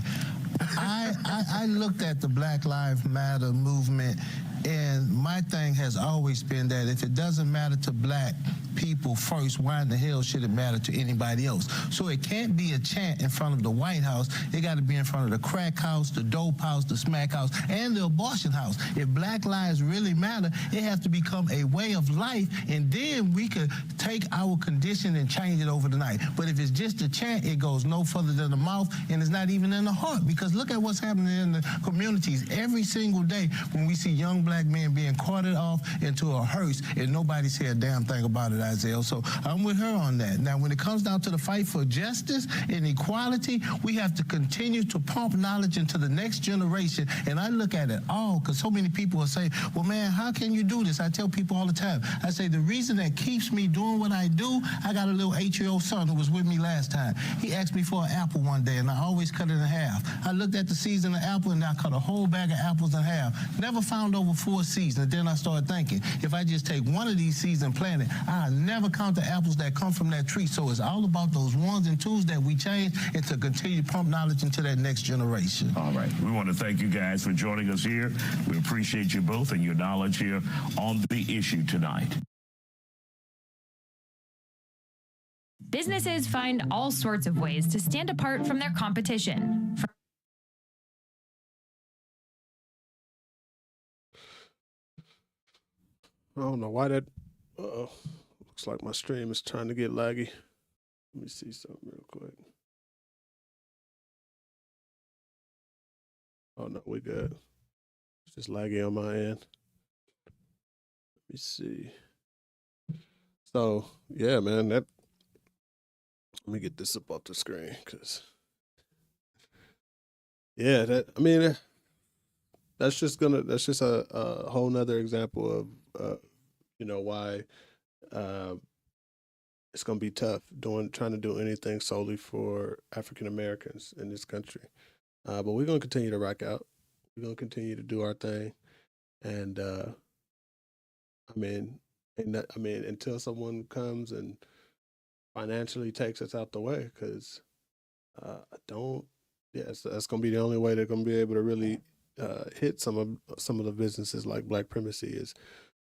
I looked at the Black Lives Matter movement, and my thing has always been that if it doesn't matter to Black people first, why in the hell should it matter to anybody else? So it can't be a chant in front of the White House. It got to be in front of the crack house, the dope house, the smack house, and the abortion house. If Black lives really matter, it has to become a way of life, and then we could take our condition and change it over the night. But if it's just a chant, it goes no further than the mouth, and it's not even in the heart. Because look at what's happening in the communities every single day when we see young Black men being carted off into a hearse, and nobody said a damn thing about it, Isaiah. So I'm with her on that. Now, when it comes down to the fight for justice and equality, we have to continue to pump knowledge into the next generation. And I look at it all, because so many people will say, well, man, how can you do this? I tell people all the time, I say, the reason that keeps me doing what I do, I got a little 8-year-old son who was with me last time. He asked me for an apple one day, and I always cut it in half. I looked at the seeds in the apple, and I cut a whole bag of apples in half. Never found over 4 seeds. And then I started thinking, if I just take one of these seeds and plant it, I'll never count the apples that come from that tree. So it's all about those ones and twos that we change, and to continue to pump knowledge into that next generation. All right. We want to thank you guys for joining us here. We appreciate you both and your knowledge here on the issue tonight. Businesses find all sorts of ways to stand apart from their competition. I don't know why that. Looks like my stream is trying to get laggy. Let me see something real quick. Oh no, we good. It's just laggy on my end. Let me see. So yeah, man, that. Let me get this up off the screen, cause. Yeah, that's just a whole nother example of why it's gonna be tough trying to do anything solely for African Americans in this country. But we're gonna continue to rock out. We're gonna continue to do our thing, and until someone comes and financially takes us out the way, because that's gonna be the only way they're gonna be able to really hit some of the businesses like Black Primacy is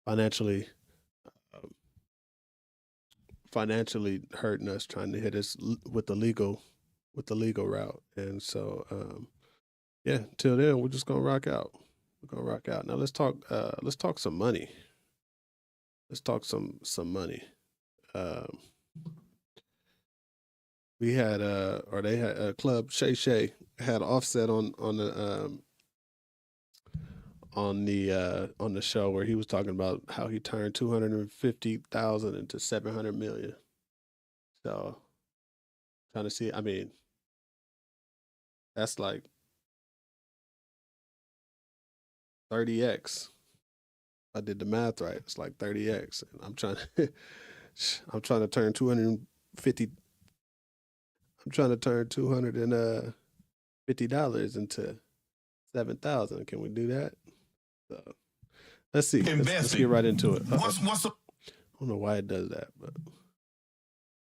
financially financially hurting us, trying to hit us with the legal route. And so, yeah, till then, we're just gonna rock out. We're gonna rock out. Now let's talk some money. Let's talk some money. We had or they had a club Shay had Offset on the show where he was talking about how he turned 250,000 into 700 million. So trying to see, I mean, that's like 30x. I did the math right. It's like 30x. And I'm trying to turn 250. I'm trying to turn $250 into 7,000. Can we do that? So let's see. Let's get right into it. I don't know why it does that, but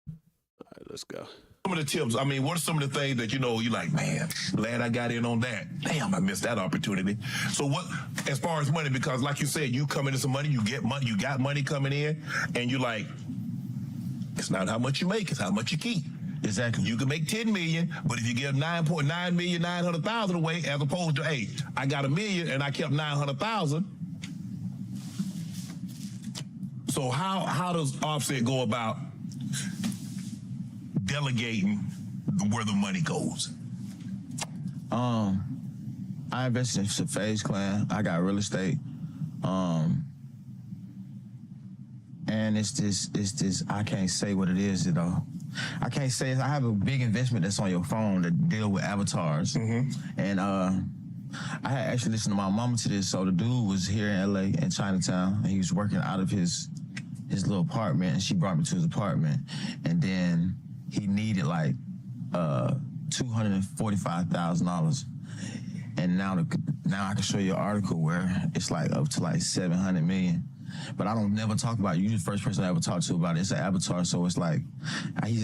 all right, let's go. Some of the tips, I mean, what are some of the things that, you know, you're like, man, glad I got in on that. Damn, I missed that opportunity. So what, as far as money, because like you said, you come into some money, you get money, you got money coming in, and you're like, it's not how much you make, it's how much you keep. Exactly. You can make 10 million, but if you give 9.9,900,000 away, as opposed to, hey, I got $1 million and I kept 900,000. So how does Offset go about delegating where the money goes? I invested in Phase Clan. I got real estate. And it's this, I can't say what it is, you know. I can't say I have a big investment that's on your phone that deal with avatars. Mm-hmm. And I had actually listened to my mama to this. So the dude was here in LA in Chinatown, and he was working out of his little apartment, and she brought me to his apartment. And then he needed like $245,000. And now I can show you an article where it's like up to like 700 million. But I don't never talk about it. You're the first person I ever talked to about it. It's an avatar, so it's like,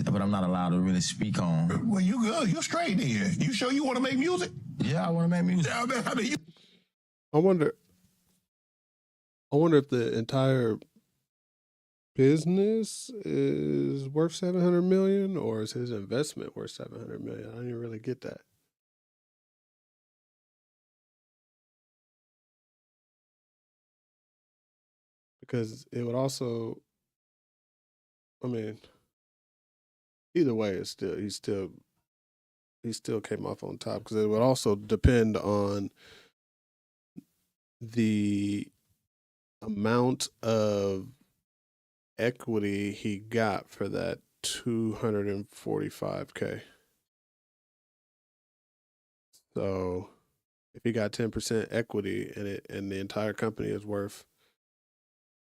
but I'm not allowed to really speak on. Well, you good. You're straight then. You sure you want to make music? Yeah, I want to make music. Yeah, I mean, I wonder if the entire business is worth 700 million, or is his investment worth 700 million? I didn't really get that. Because it would also, I mean, either way, it's still he still came off on top, because it would also depend on the amount of equity he got for that 245K. So if he got 10% equity and the entire company is worth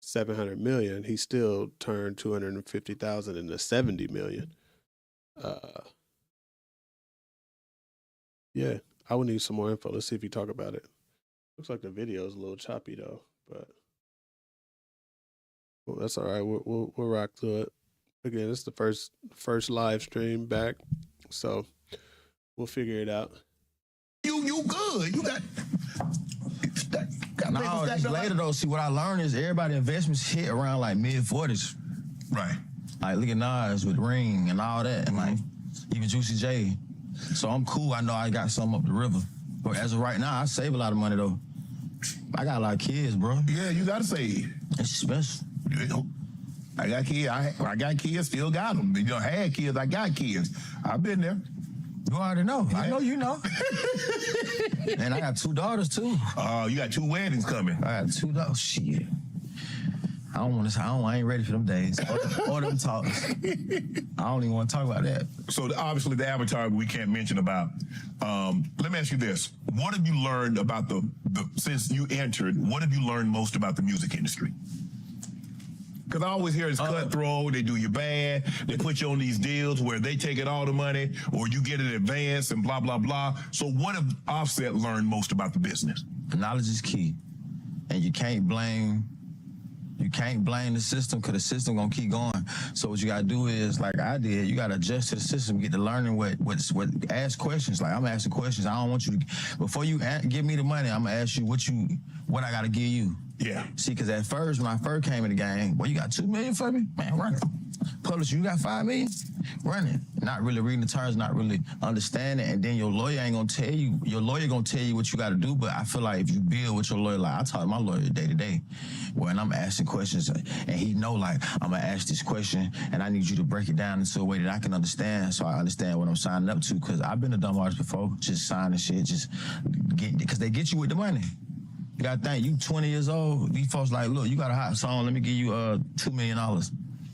700 million, he still turned 250,000 into 70 million. Yeah, I would need some more info. Let's see if you talk about it. Looks like the video is a little choppy though, but well, that's all right. We'll rock through it. Again, it's the first live stream back, so we'll figure it out. You good. You got no, it's later though. See, what I learned is everybody investments hit around like mid-40s. Right. Like look at Nas with Ring and all that, and like even Juicy J. So I'm cool. I know I got some up the river. But as of right now, I save a lot of money though. I got a lot of kids, bro. Yeah, you gotta save. It's special. You know, I got kids. I got kids. Still got them. You know, had kids. I got kids. I've been there. You already know. Yeah. I know you know. And I got 2 daughters too. You got 2 weddings coming. I got 2 daughters. Shit. I ain't ready for them days. Or them talks. I don't even want to talk about that. So obviously the avatar we can't mention about. Let me ask you this. What have you learned about the since you entered, what have you learned most about the music industry? Because I always hear it's cutthroat, they do you bad, they put you on these deals where they taking all the money or you get it advance and blah, blah, blah. So what have Offset learned most about the business? Knowledge is key. And you can't blame the system, because the system gonna keep going. So what you gotta do is, like I did, you gotta adjust to the system, get to learning what ask questions. Like I'm asking questions. I don't want you to, before you give me the money, I'm gonna ask you what I gotta give you. Yeah. See, because at first, when I first came in the game, well, you got $2 million for me? Man, run it. publish, you got 5 million? Run it. Not really reading the terms, not really understanding, and then your lawyer ain't gonna tell you, what you gotta do, but I feel like if you build with your lawyer, like I talk to my lawyer day to day, when I'm asking questions, and he know like, I'm gonna ask this question, and I need you to break it down into a way that I can understand, so I understand what I'm signing up to, because I've been a dumb artist before, just signing shit, just because they get you with the money. You gotta think, you 20 years old, these folks like, look, you got a hot song, let me give you $2 million.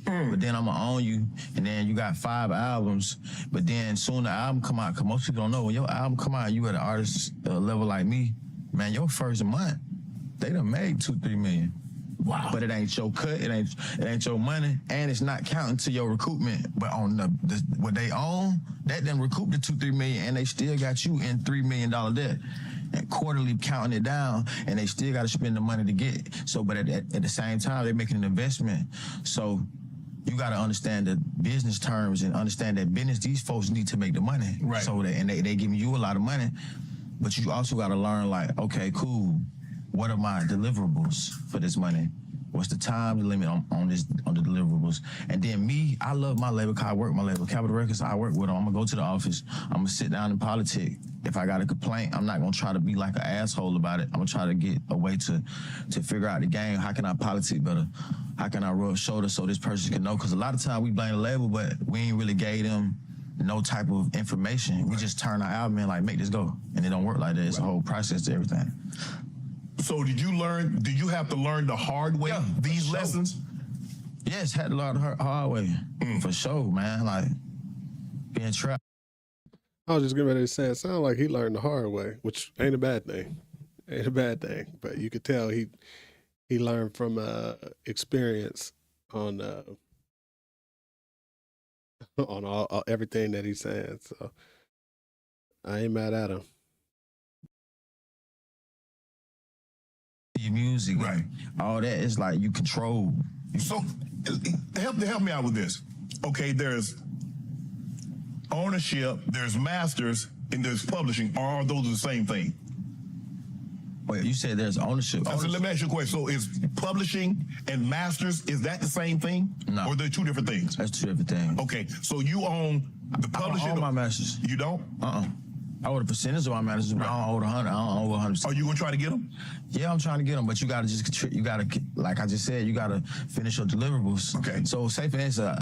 But then I'm gonna own you, and then you got 5 albums, but then soon the album come out, because most people don't know, when your album come out, you at an artist level like me, man, your first month, they done made 2-3 million. Wow. But it ain't your cut, it ain't your money, and it's not counting to your recoupment. But on what they own, that then recoup the 2-3 million, and they still got you in $3 million debt. And quarterly counting it down, and they still got to spend the money to get it. So, but at the same time, they're making an investment. So you got to understand the business terms and understand that business, these folks need to make the money. Right. So they giving you a lot of money, but you also got to learn like, okay, cool, what are my deliverables for this money? What's the time limit on the deliverables? And then me, I love my label, because I work my label, Capitol Records. I work with them. I'm gonna go to the office. I'm gonna sit down in politics. If I got a complaint, I'm not gonna try to be like an asshole about it. I'm gonna try to get a way to figure out the game. How can I politic better? How can I rub shoulders so this person can know? Because a lot of times we blame the label, but we ain't really gave them no type of information. Right. We just turn our album in like, make this go. And it don't work like that. It's a whole process to everything. So did you have to learn the hard way, these lessons? Yes, had to learn the hard way, for sure, man. Like, being trapped. I was just getting ready to say, it sounded like he learned the hard way, which ain't a bad thing. Ain't a bad thing. But you could tell he learned from experience on all everything that he's saying. So I ain't mad at him. Your music, right? All that is like you control. So help me out with this. Okay, there's ownership, there's masters, and there's publishing. Are those the same thing? Wait, you said there's ownership. So let me ask you a question. So is publishing and masters, is that the same thing? No. Or they're two different things? That's two different things. Okay, so you own the publishing? I don't own my masters. You don't? I own a percentage of my masters, but I don't own 100. I don't own 100%. Are you gonna try to get them? Yeah, I'm trying to get them, but you gotta like I just said, you gotta finish your deliverables. Okay. So say for instance,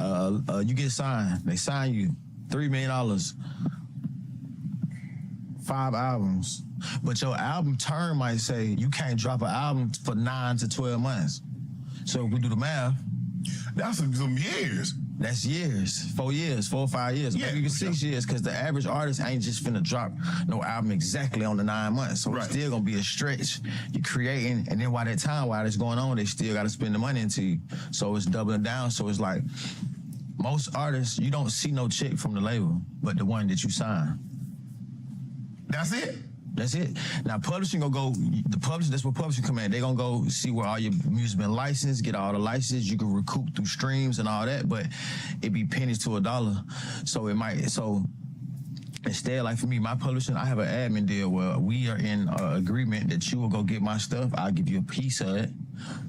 you get signed. They sign you $3 million, 5 albums, but your album term might say you can't drop an album for 9 to 12 months. So if we do the math, that's some years. That's years, 4 years, 4 or 5 years, maybe even 6 years, because the average artist ain't just finna drop no album exactly on the 9 months. So it's still gonna be a stretch. You're creating, and then while it's going on, they still gotta spend the money into you. So it's doubling down. So it's like, most artists, you don't see no check from the label, but the one that you sign. That's it? That's it. Now, publishing gonna go, that's where publishing come in. They gonna go see where all your music been licensed, get all the licenses, you can recoup through streams and all that, but it be pennies to a dollar. So instead, like for me, my publishing, I have an admin deal where we are in agreement that you will go get my stuff, I'll give you a piece of it,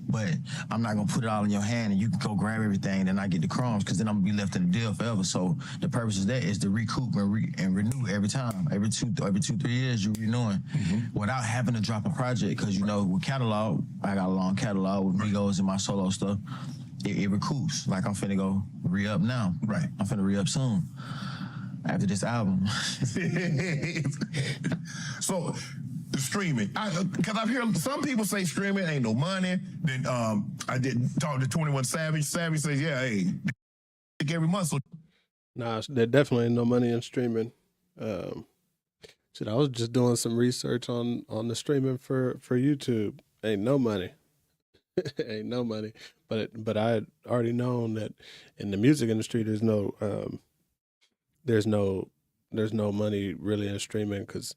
but I'm not gonna put it all in your hand and you can go grab everything and then I get the crumbs, because then I'm gonna be left in the deal forever. So the purpose of that is to recoup and renew every time. Every 2-3 years, you're renewing without having to drop a project, because with catalog, I got a long catalog with Migos and my solo stuff. It recoups. Like I'm finna go re-up now. Right. I'm finna re-up soon after this album. So the streaming, because I've heard some people say streaming ain't no money. Then I did talk to 21 Savage. Savage says, yeah, hey, every month. So Nah, there definitely ain't no money in streaming. Shit, I was just doing some research on the streaming for YouTube. Ain't no money. Ain't no money. But I had already known that in the music industry there's no money really in streaming, because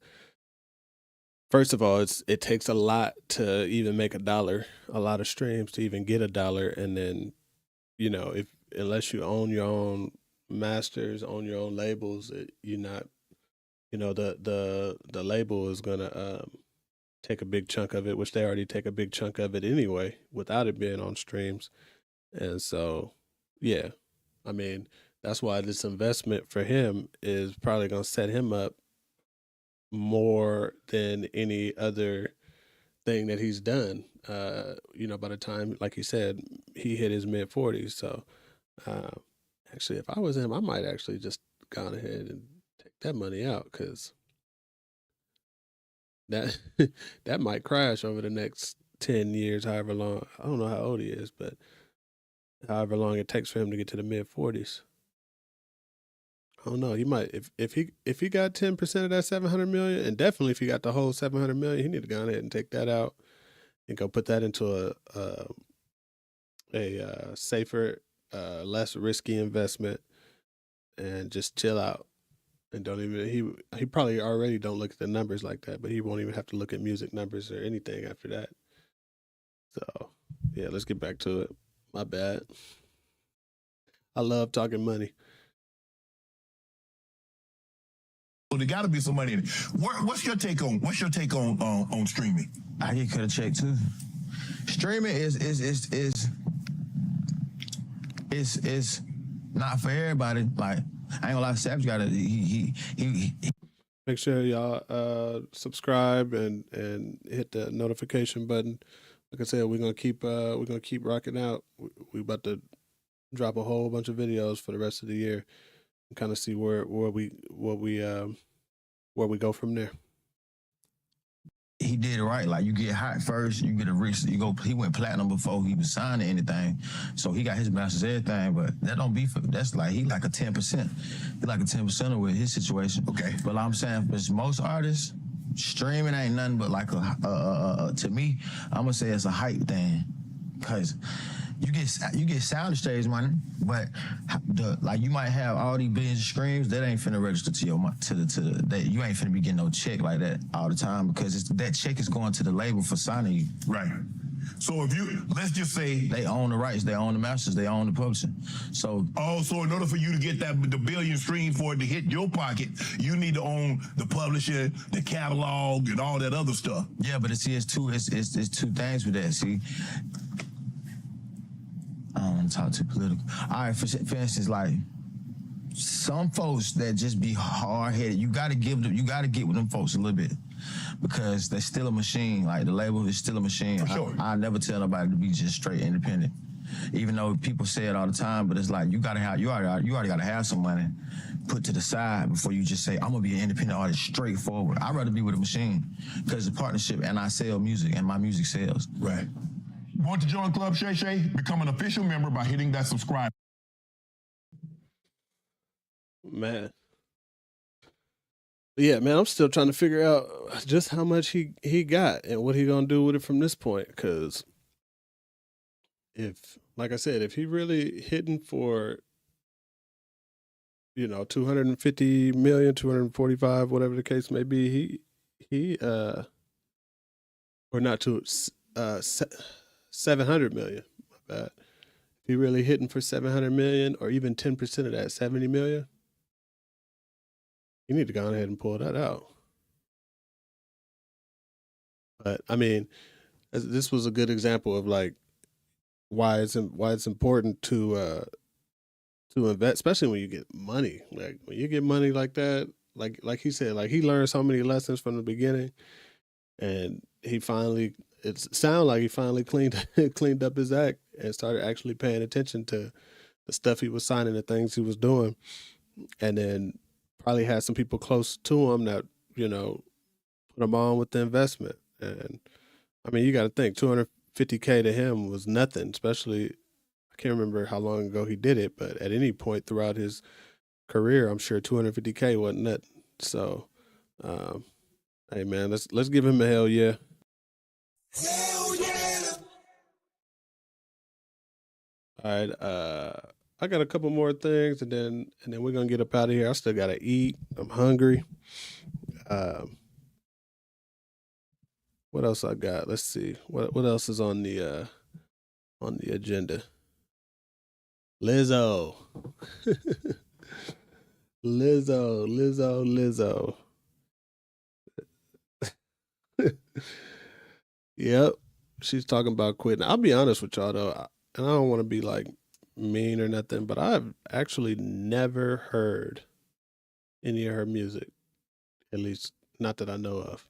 first of all, it takes a lot to even make $1, a lot of streams to even get $1, and then unless you own your own masters, own your own labels, you're not, the label is gonna take a big chunk of it, which they already take a big chunk of it anyway without it being on streams. And so yeah, I mean, that's why this investment for him is probably going to set him up more than any other thing that he's done. By the time, like he said, he hit his mid 40s. So, uh, actually, if I was him, I might actually just gone ahead and take that money out because that that might crash over the next 10 years, however long. I don't know how old he is, but however long it takes for him to get to the mid 40s. I don't know. He might if he got 10% of that 700 million, and definitely if he got the whole 700 million, he need to go ahead and take that out and go put that into a safer, less risky investment, and just chill out. And don't even he probably already don't look at the numbers like that, but he won't even have to look at music numbers or anything after that. So yeah, let's get back to it. My bad. I love talking money. So there got to be some money in it. What's your take on streaming? I get cut a check too. Streaming is not for everybody. Like, I ain't gonna lie, Savage got it. He Make sure y'all subscribe and hit the notification button. Like I said, we're gonna keep rocking out. We about to drop a whole bunch of videos for the rest of the year and kind of see where we go from there. he did it right. Like, you get hot first, you get a Reesa. He went platinum before he was signed to anything. So he got his masters, everything, but that don't be for, that's like, he like a 10%. He like a 10% with his situation. Okay. But like I'm saying, for most artists, streaming ain't nothing but like to me, I'm gonna say it's a hype thing. Cause you get sound stage money, but like you might have all these billions of streams that ain't finna register to your that you ain't finna be getting no check like that all the time because that check is going to the label for signing you. Right. So if let's just say they own the rights, they own the masters, they own the publishing. So so in order for you to get the billion stream for it to hit your pocket, you need to own the publisher, the catalog, and all that other stuff. Yeah, but it's two things with that. See, I don't want to talk too political. All right, for instance, like some folks that just be hard-headed, you gotta get with them folks a little bit because they're still a machine. Like the label is still a machine. For sure. I never tell nobody to be just straight independent, even though people say it all the time. But it's like you already gotta have some money put to the side before you just say I'm gonna be an independent artist straightforward. I'd rather be with a machine because it's a partnership and I sell music and my music sells. Right. Want to join Club Shay Shay? Become an official member by hitting that subscribe. Man. Yeah, man, I'm still trying to figure out just how much he got and what he gonna do with it from this point. Because like I said, if he really hitting for 250 million, 245, whatever the case may be, he or not to 700 million. My bad. If he really hitting for 700 million or even 10% of that, 70 million, you need to go ahead and pull that out. But I mean, this was a good example of like why it's important to invest, especially when you get money. Like when you get money like that, like he said, like he learned so many lessons from the beginning, and it sounded like he finally cleaned up his act and started actually paying attention to the stuff he was signing, the things he was doing, and then probably had some people close to him that put him on with the investment. And I mean, you got to think $250K to him was nothing, especially I can't remember how long ago he did it, but at any point throughout his career, I'm sure $250K wasn't nothing. So, hey man, let's give him a hell yeah. Hell yeah! All right, I got a couple more things, and then we're gonna get up out of here. I still gotta eat. I'm hungry. What else I got? Let's see. What else is on the agenda? Lizzo. Lizzo. Yep. She's talking about quitting. I'll be honest with y'all though, and I don't want to be like mean or nothing, but I've actually never heard any of her music, at least not that I know of.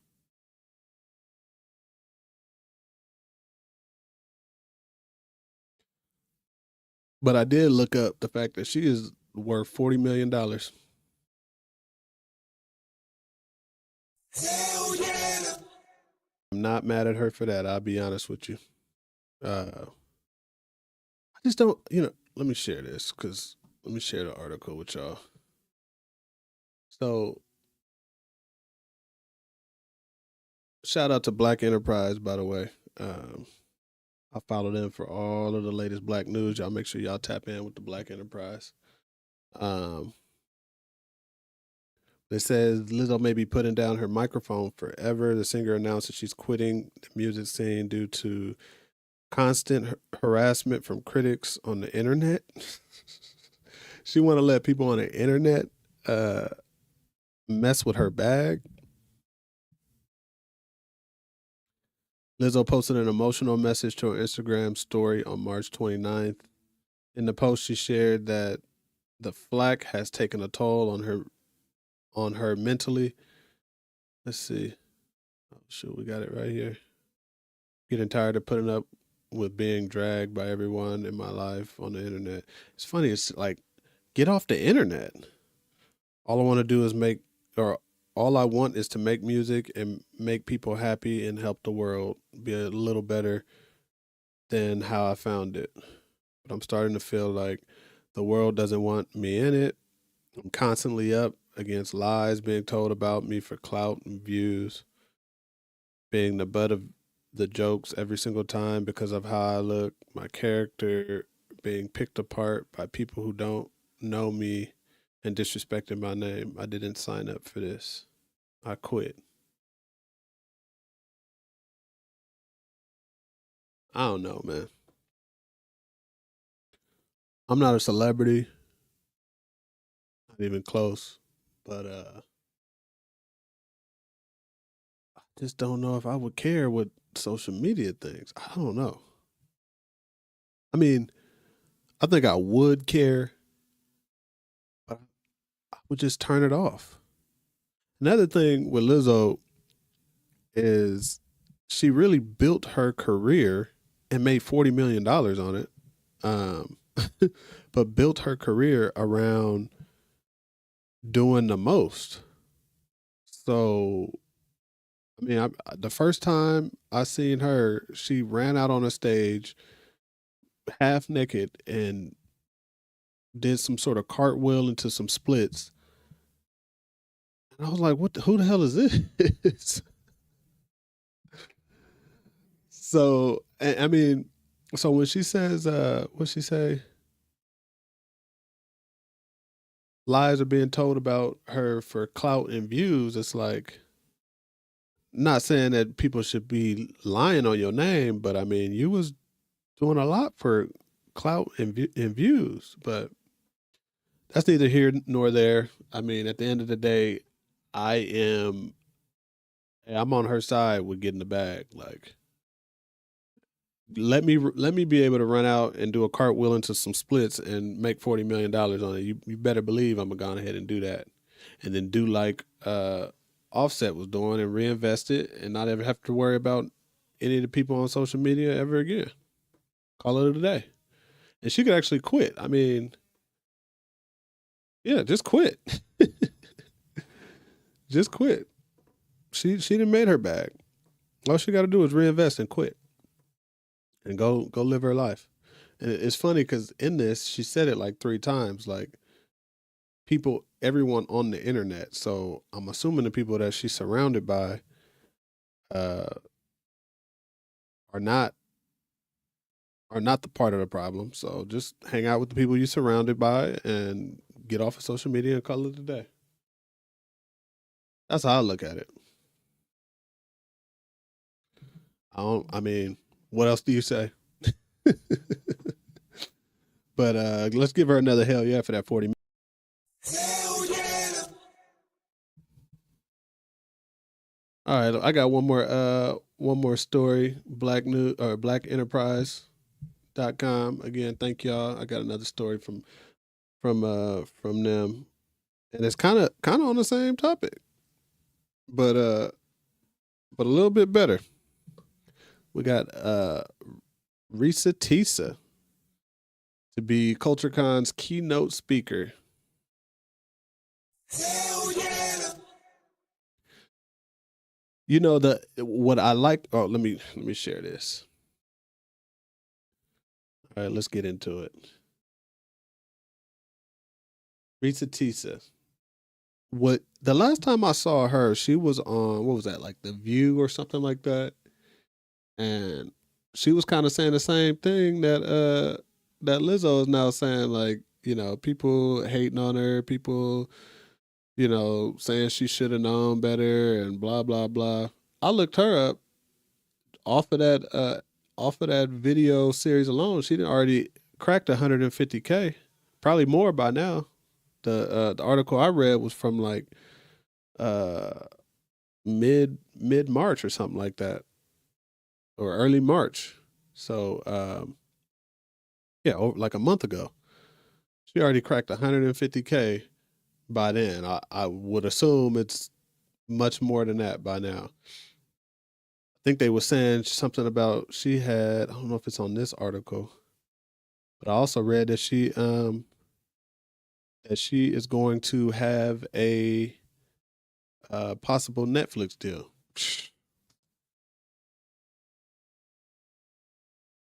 But I did look up the fact that she is worth $40 million. Hell yeah. I'm not mad at her for that. I'll be honest with you. I just don't, let me share this because let me share the article with y'all. So, shout out to Black Enterprise, by the way. I follow them for all of the latest Black news. Y'all make sure y'all tap in with the Black Enterprise. It says Lizzo may be putting down her microphone forever. The singer announced that she's quitting the music scene due to constant harassment from critics on the internet. She want to let people on the internet mess with her bag. Lizzo posted an emotional message to her Instagram story on March 29th. In the post, she shared that the flack has taken a toll on her mentally. Let's see. Oh, shoot, we got it right here. Getting tired of putting up with being dragged by everyone in my life on the internet. It's funny. It's like, get off the internet. All I want to do is all I want is to make music and make people happy and help the world be a little better than how I found it. But I'm starting to feel like the world doesn't want me in it. I'm constantly up against lies being told about me for clout and views, being the butt of the jokes every single time because of how I look, my character being picked apart by people who don't know me and disrespecting my name. I didn't sign up for this. I quit. I don't know, man. I'm not a celebrity. Not even close. But I just don't know if I would care what social media thinks. I don't know. I mean, I think I would care, but I would just turn it off. Another thing with Lizzo is she really built her career and made $40 million on it. But built her career around doing the most. So, I mean, the first time I seen her, she ran out on a stage half naked and did some sort of cartwheel into some splits. And I was like, who the hell is this? So, I mean, so when she says, what'd she say? Lies are being told about her for clout and views. It's like, not saying that people should be lying on your name, but I mean, you was doing a lot for clout and views, but that's neither here nor there. I mean, at the end of the day, I'm on her side with getting the bag. Like, let me be able to run out and do a cartwheel into some splits and make $40 million on it. You better believe I'm gonna go ahead and do that, and then do like Offset was doing and reinvest it, and not ever have to worry about any of the people on social media ever again. Call it a day, and she could actually quit. I mean, yeah, just quit. Just quit. She done made her bag. All she got to do is reinvest and quit, and go live her life. And it's funny because in this, she said it like 3 times, like everyone on the internet. So I'm assuming the people that she's surrounded by are not the part of the problem. So just hang out with the people you're surrounded by and get off of social media and call it a day. That's how I look at it. I mean, what else do you say? But let's give her another hell yeah for that 40 minutes. Hell yeah. All right, I got one more story. Black Enterprise.com. Relaunch.com. Again, thank y'all. I got another story from them, and it's kind of on the same topic, but a little bit better. We got Reesa Teesa to be CultureCon's keynote speaker. Hell yeah. You know what I like. Oh, let me share this. All right, let's get into it. Reesa Teesa. What the last time I saw her, she was on, what was that, like The View or something like that, and she was kind of saying the same thing that Lizzo is now saying, like, you know, people hating on her, people, you know, saying she should have known better and blah blah blah. I looked her up off of that video series alone. She'd already cracked 150K, probably more by now. The article I read was from like mid March or something like that, or early March. So yeah, like a month ago, she already cracked 150K by then. I would assume it's much more than that by now. I think they were saying something about she had, I don't know if it's on this article, but I also read that she is going to have a possible Netflix deal.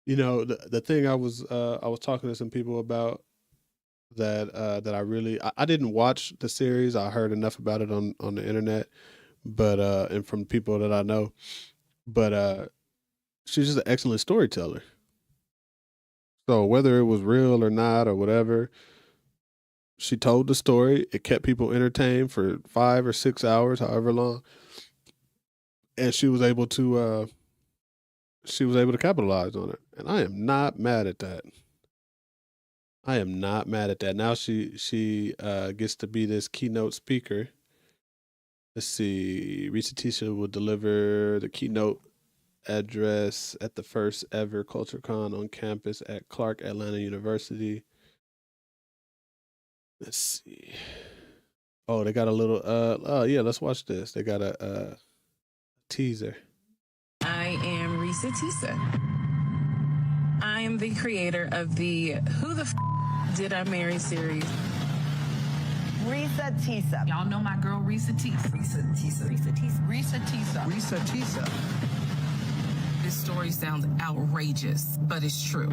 You know, the thing I was talking to some people about that I didn't watch the series. I heard enough about it on the internet, but and from people that I know, but she's just an excellent storyteller. So whether it was real or not or whatever, she told the story. It kept people entertained for 5 or 6 hours, however long, and she was able to capitalize on it. And I am not mad at that. I am not mad at that. Now she gets to be this keynote speaker. Let's see. Reesa Teesa will deliver the keynote address at the first ever CultureCon on campus at Clark Atlanta University. Let's see. Oh, they got a little oh yeah, let's watch this. They got a teaser. I am Reesa Teesa. I am the creator of the Who the Did I Marry series. Reesa Teesa. Y'all know my girl Reesa Teesa. Reesa Teesa. Reesa Teesa. Reesa Teesa. Reesa Teesa. This story sounds outrageous, but it's true.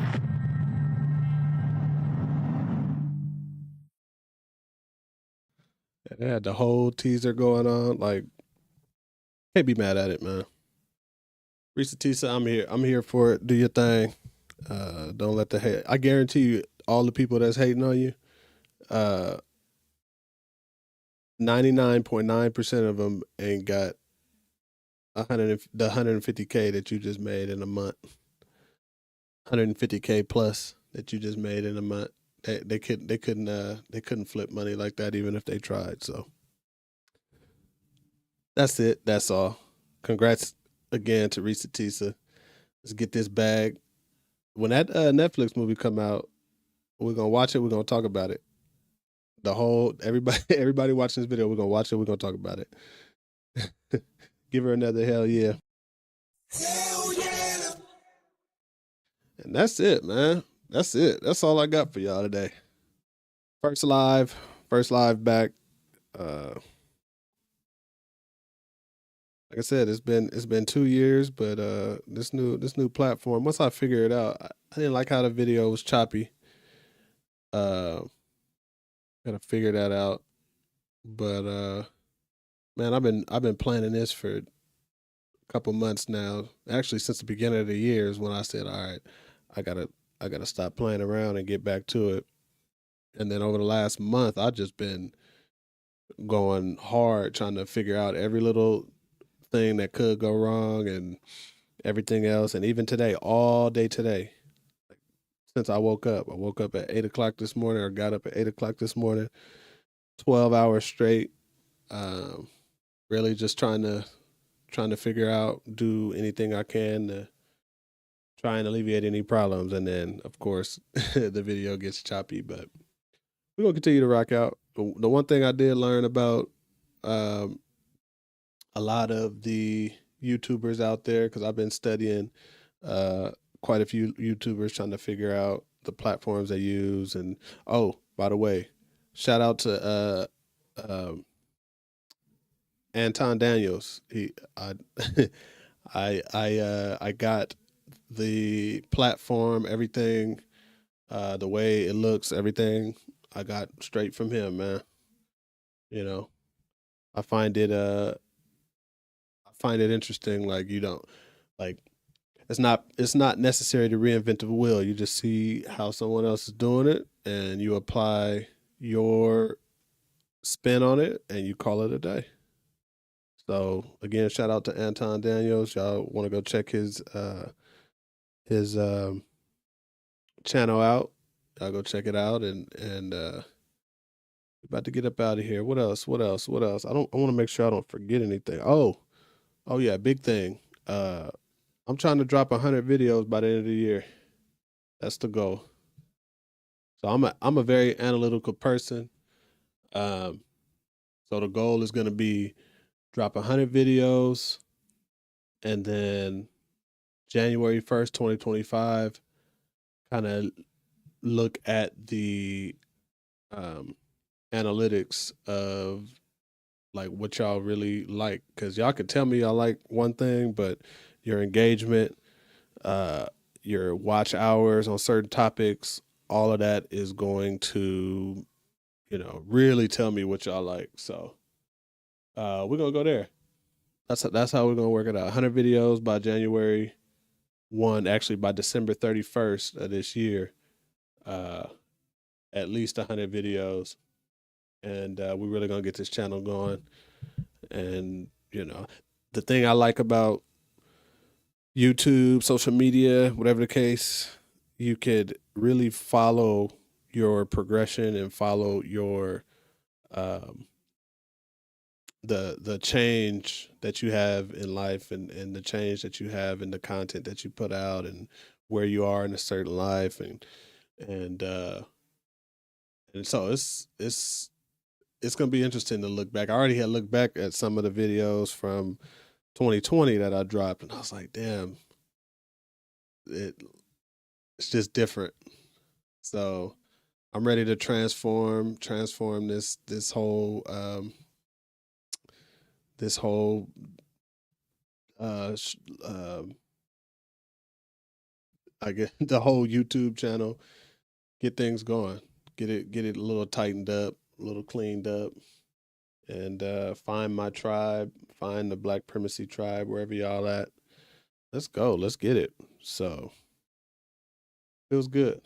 Yeah, they had the whole teaser going on. Like, can't be mad at it, man. Reesa Teesa, I'm here for it. Do your thing. Don't let the hate. I guarantee you, all the people that's hating on you, 99.9% of them ain't got the 150K that you just made in a month. 150K plus that you just made in a month. They couldn't flip money like that even if they tried. So that's it. That's all. Congrats again to Reesa Teesa. Let's get this bag. When that Netflix movie come out, we're gonna watch it. We're gonna talk about it. Everybody watching this video, we're gonna watch it. We're gonna talk about it. Give her another hell yeah. Hell yeah. And that's it, man. That's it. That's all I got for y'all today. First live back. Like I said, it's been 2 years, but this new platform, once I figure it out, I didn't like how the video was choppy. Gotta figure that out. But man, I've been planning this for a couple months now. Actually, since the beginning of the year is when I said, all right, I gotta stop playing around and get back to it. And then over the last month, I've just been going hard trying to figure out every little thing that could go wrong and everything else. And even today, all day today, since I woke up at 8 o'clock this morning, or got up at 8 o'clock this morning, 12 hours straight. Really just trying to figure out, do anything I can to try and alleviate any problems. And then, of course, the video gets choppy, but we're going to continue to rock out. The one thing I did learn about a lot of the YouTubers out there, because I've been studying quite a few YouTubers trying to figure out the platforms they use. And oh, by the way, shout out to Anton Daniels. I I got the platform, everything, the way it looks, everything I got straight from him, man. You know, I find it interesting. Like, you don't, like, it's not necessary to reinvent the wheel. You just see how someone else is doing it and you apply your spin on it and you call it a day. So again, shout out to Anton Daniels. Y'all want to go check his channel out. Y'all go check it out, and about to get up out of here. What else? I want to make sure I don't forget anything. Oh yeah, big thing. I'm trying to drop 100 videos by the end of the year. That's the goal. So I'm a very analytical person. So the goal is going to be drop 100 videos, and then January 1st, 2025, kind of look at the analytics of like what y'all really like, because y'all can tell me y'all like one thing, but your engagement, your watch hours on certain topics, all of that is going to, really tell me what y'all like. So we're gonna go there. That's how we're gonna work it out. 100 videos by January 1, actually by December 31st of this year. At least 100 videos, and we're really gonna get this channel going. And the thing I like about YouTube, social media, whatever the case, you could really follow your progression and follow your the change that you have in life, and the change that you have in the content that you put out, and where you are in a certain life, and so it's gonna be interesting to look back. I already had looked back at some of the videos from 2020 that I dropped, and I was like, damn, it's just different. So I'm ready to transform this whole I get the whole YouTube channel, get things going, get it a little tightened up, a little cleaned up, and find my tribe, find the Black Primacy tribe, wherever y'all at. Let's go, let's get it. So feels good.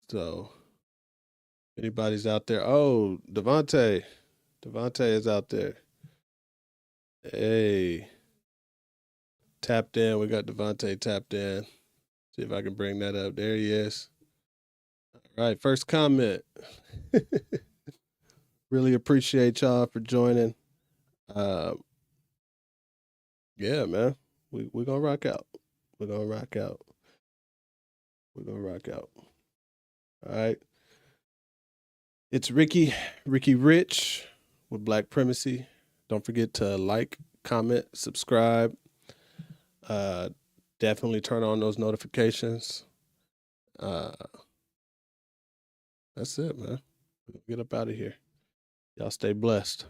So anybody's out there? Oh, Devontae is out there. Hey, tapped in. We got Devontae tapped in. See if I can bring that up. There he is. All right, first comment. Really appreciate y'all for joining. Yeah, man. We're gonna rock out. We're gonna rock out. All right. It's Ricky Rich with Black Primacy. Don't forget to like, comment, subscribe. Definitely turn on those notifications. That's it, man. Get up out of here. Y'all stay blessed.